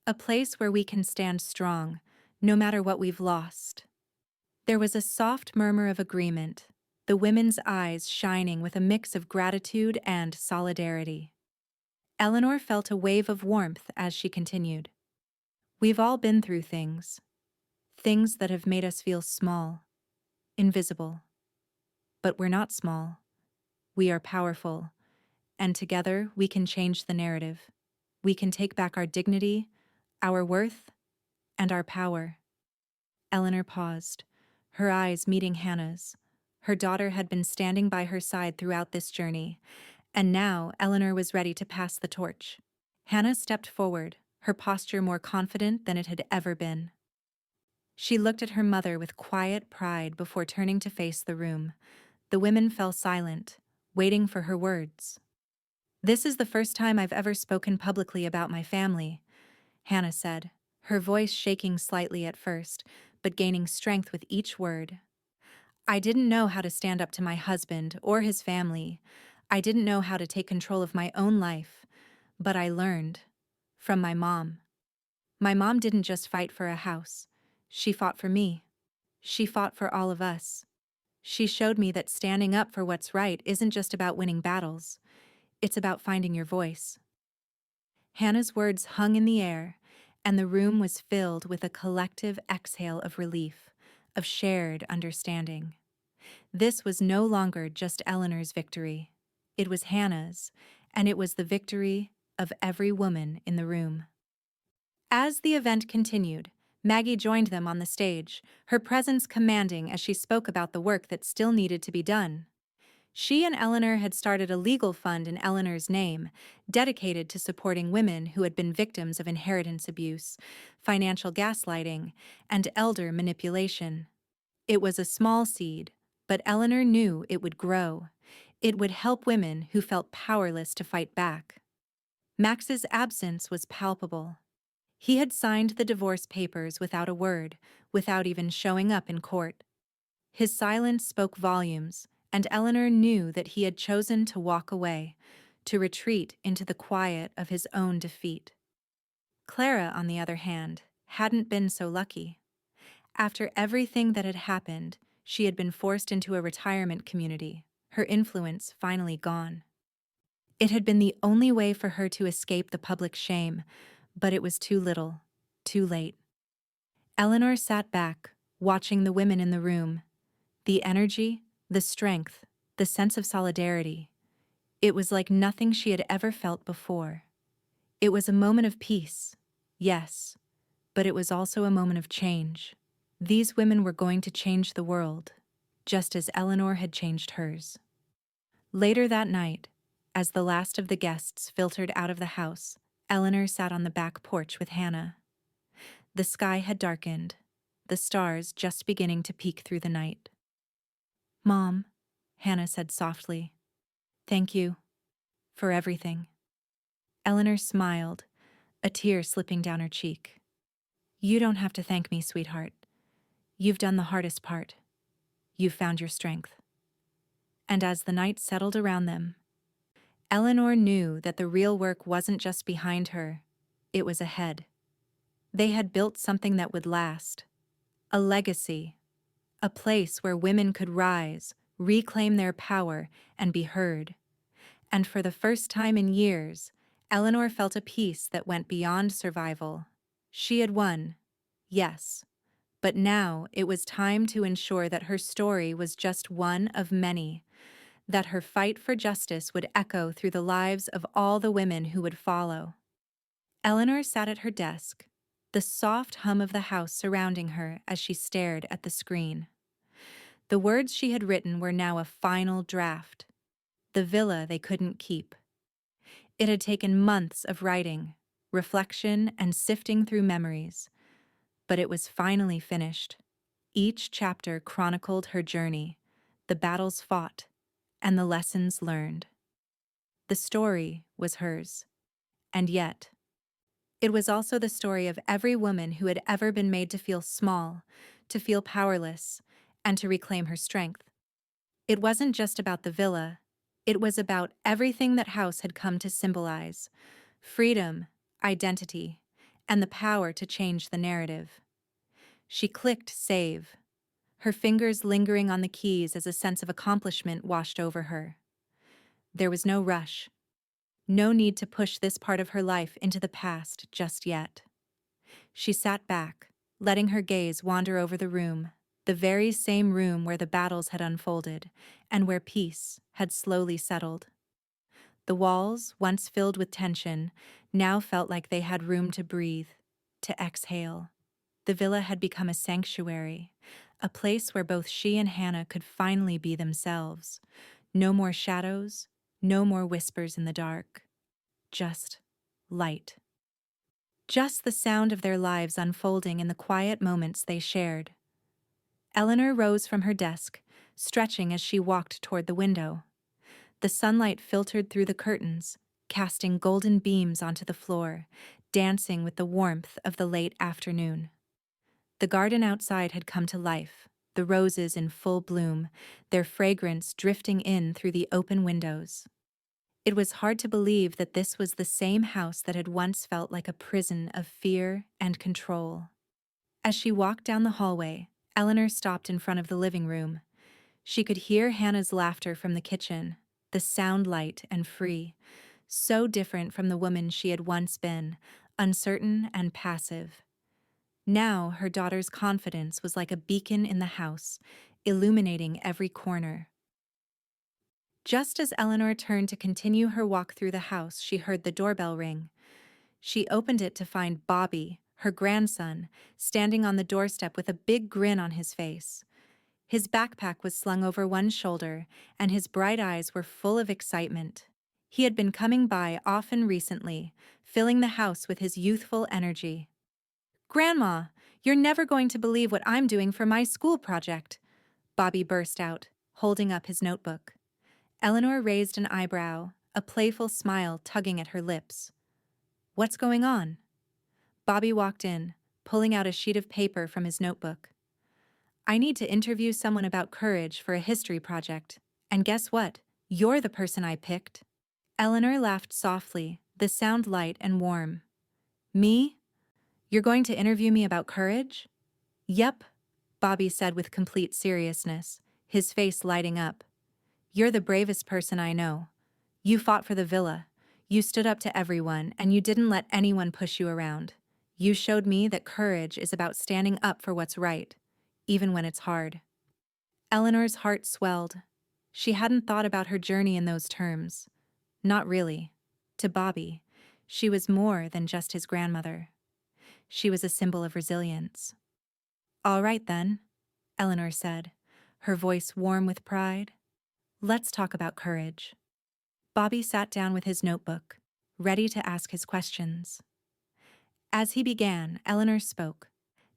A place where we can stand strong, no matter what we've lost." There was a soft murmur of agreement, the women's eyes shining with a mix of gratitude and solidarity. Eleanor felt a wave of warmth as she continued. "We've all been through things. Things that have made us feel small, invisible. But we're not small. We are powerful, and together we can change the narrative. We can take back our dignity, our worth, and our power." Eleanor paused, her eyes meeting Hannah's. Her daughter had been standing by her side throughout this journey, and now Eleanor was ready to pass the torch. Hannah stepped forward, her posture more confident than it had ever been. She looked at her mother with quiet pride before turning to face the room. The women fell silent, waiting for her words. "This is the first time I've ever spoken publicly about my family," Hannah said, her voice shaking slightly at first, but gaining strength with each word. "I didn't know how to stand up to my husband or his family. I didn't know how to take control of my own life, but I learned from my mom. My mom didn't just fight for a house. She fought for me. She fought for all of us. She showed me that standing up for what's right isn't just about winning battles. It's about finding your voice." Hannah's words hung in the air, and the room was filled with a collective exhale of relief, of shared understanding. This was no longer just Eleanor's victory. It was Hannah's, and it was the victory of every woman in the room. As the event continued, Maggie joined them on the stage, her presence commanding as she spoke about the work that still needed to be done. She and Eleanor had started a legal fund in Eleanor's name, dedicated to supporting women who had been victims of inheritance abuse, financial gaslighting, and elder manipulation. It was a small seed, but Eleanor knew it would grow. It would help women who felt powerless to fight back. Max's absence was palpable. He had signed the divorce papers without a word, without even showing up in court. His silence spoke volumes, and Eleanor knew that he had chosen to walk away, to retreat into the quiet of his own defeat. Clara, on the other hand, hadn't been so lucky. After everything that had happened, she had been forced into a retirement community, her influence finally gone. It had been the only way for her to escape the public shame, but it was too little, too late. Eleanor sat back, watching the women in the room. The energy, the strength, the sense of solidarity. It was like nothing she had ever felt before. It was a moment of peace, yes, but it was also a moment of change. These women were going to change the world, just as Eleanor had changed hers. Later that night, as the last of the guests filtered out of the house, Eleanor sat on the back porch with Hannah. The sky had darkened, the stars just beginning to peek through the night. "Mom," Hannah said softly. Thank you for everything. Eleanor smiled, a tear slipping down her cheek. You don't have to thank me, sweetheart. You've done the hardest part. You've found your strength. And as the night settled around them, Eleanor knew that the real work wasn't just behind her, it was ahead. They had built something that would last. A legacy. A place where women could rise, reclaim their power, and be heard. And for the first time in years, Eleanor felt a peace that went beyond survival. She had won, yes, but now it was time to ensure that her story was just one of many, that her fight for justice would echo through the lives of all the women who would follow. Eleanor sat at her desk, the soft hum of the house surrounding her as she stared at the screen. The words she had written were now a final draft. The villa they couldn't keep. It had taken months of writing, reflection, and sifting through memories, but it was finally finished. Each chapter chronicled her journey, the battles fought, and the lessons learned. The story was hers, and yet, it was also the story of every woman who had ever been made to feel small, to feel powerless, and to reclaim her strength. It wasn't just about the villa, it was about everything that house had come to symbolize: freedom, identity, and the power to change the narrative. She clicked save, her fingers lingering on the keys as a sense of accomplishment washed over her. There was no rush, no need to push this part of her life into the past just yet. She sat back, letting her gaze wander over the room, the very same room where the battles had unfolded and where peace had slowly settled. The walls, once filled with tension, now felt like they had room to breathe, to exhale. The villa had become a sanctuary, a place where both she and Hannah could finally be themselves. No more shadows, no more whispers in the dark. Just light. Just the sound of their lives unfolding in the quiet moments they shared. Eleanor rose from her desk, stretching as she walked toward the window. The sunlight filtered through the curtains, casting golden beams onto the floor, dancing with the warmth of the late afternoon. The garden outside had come to life, the roses in full bloom, their fragrance drifting in through the open windows. It was hard to believe that this was the same house that had once felt like a prison of fear and control. As she walked down the hallway, Eleanor stopped in front of the living room. She could hear Hannah's laughter from the kitchen, the sound light and free, so different from the woman she had once been, uncertain and passive. Now her daughter's confidence was like a beacon in the house, illuminating every corner. Just as Eleanor turned to continue her walk through the house, she heard the doorbell ring. She opened it to find Bobby, her grandson, standing on the doorstep with a big grin on his face. His backpack was slung over one shoulder, and his bright eyes were full of excitement. He had been coming by often recently, filling the house with his youthful energy. "Grandma, you're never going to believe what I'm doing for my school project," Bobby burst out, holding up his notebook. Eleanor raised an eyebrow, a playful smile tugging at her lips. "What's going on?" Bobby walked in, pulling out a sheet of paper from his notebook. "I need to interview someone about courage for a history project. And guess what? You're the person I picked." Eleanor laughed softly, the sound light and warm. "Me? You're going to interview me about courage?" "Yep," Bobby said with complete seriousness, his face lighting up. "You're the bravest person I know. You fought for the villa. You stood up to everyone, and you didn't let anyone push you around. You showed me that courage is about standing up for what's right, even when it's hard." Eleanor's heart swelled. She hadn't thought about her journey in those terms. Not really. To Bobby, she was more than just his grandmother. She was a symbol of resilience. "All right then," Eleanor said, her voice warm with pride. "Let's talk about courage." Bobby sat down with his notebook, ready to ask his questions. As he began, Eleanor spoke,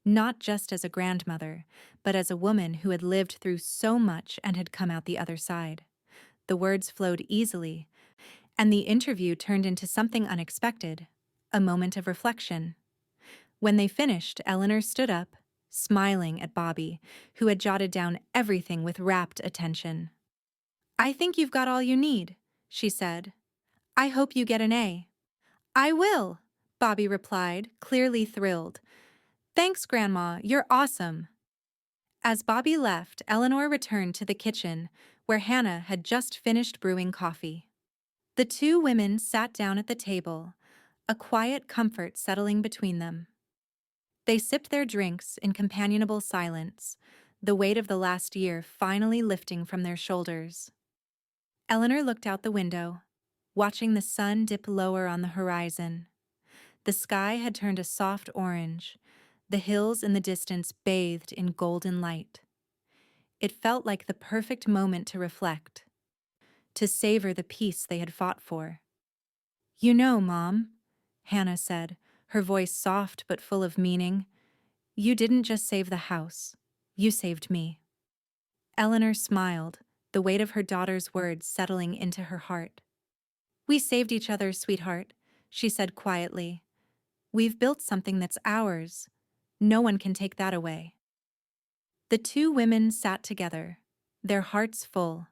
not just as a grandmother, but as a woman who had lived through so much and had come out the other side. The words flowed easily, and the interview turned into something unexpected, a moment of reflection. When they finished, Eleanor stood up, smiling at Bobby, who had jotted down everything with rapt attention. "I think you've got all you need," she said. "I hope you get an A." "I will," Bobby replied, clearly thrilled. "Thanks, Grandma, you're awesome." As Bobby left, Eleanor returned to the kitchen, where Hannah had just finished brewing coffee. The two women sat down at the table, a quiet comfort settling between them. They sipped their drinks in companionable silence, the weight of the last year finally lifting from their shoulders. Eleanor looked out the window, watching the sun dip lower on the horizon. The sky had turned a soft orange, the hills in the distance bathed in golden light. It felt like the perfect moment to reflect, to savor the peace they had fought for. "You know, Mom," Hannah said, her voice soft but full of meaning, "you didn't just save the house, you saved me." Eleanor smiled, the weight of her daughter's words settling into her heart. "We saved each other, sweetheart," she said quietly. "We've built something that's ours. No one can take that away." The two women sat together, their hearts full,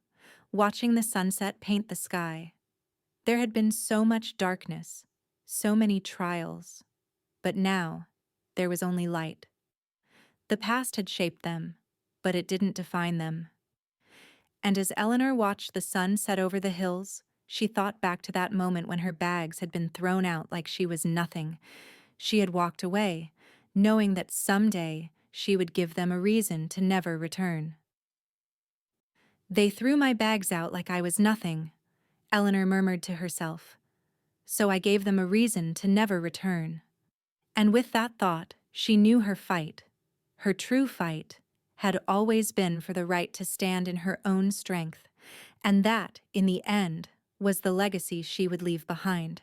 watching the sunset paint the sky. There had been so much darkness, so many trials, but now there was only light. The past had shaped them, but it didn't define them. And as Eleanor watched the sun set over the hills, she thought back to that moment when her bags had been thrown out like she was nothing. She had walked away, knowing that someday she would give them a reason to never return. "They threw my bags out like I was nothing," Eleanor murmured to herself. "So I gave them a reason to never return." And with that thought, she knew her fight, her true fight, had always been for the right to stand in her own strength, and that, in the end, was the legacy she would leave behind.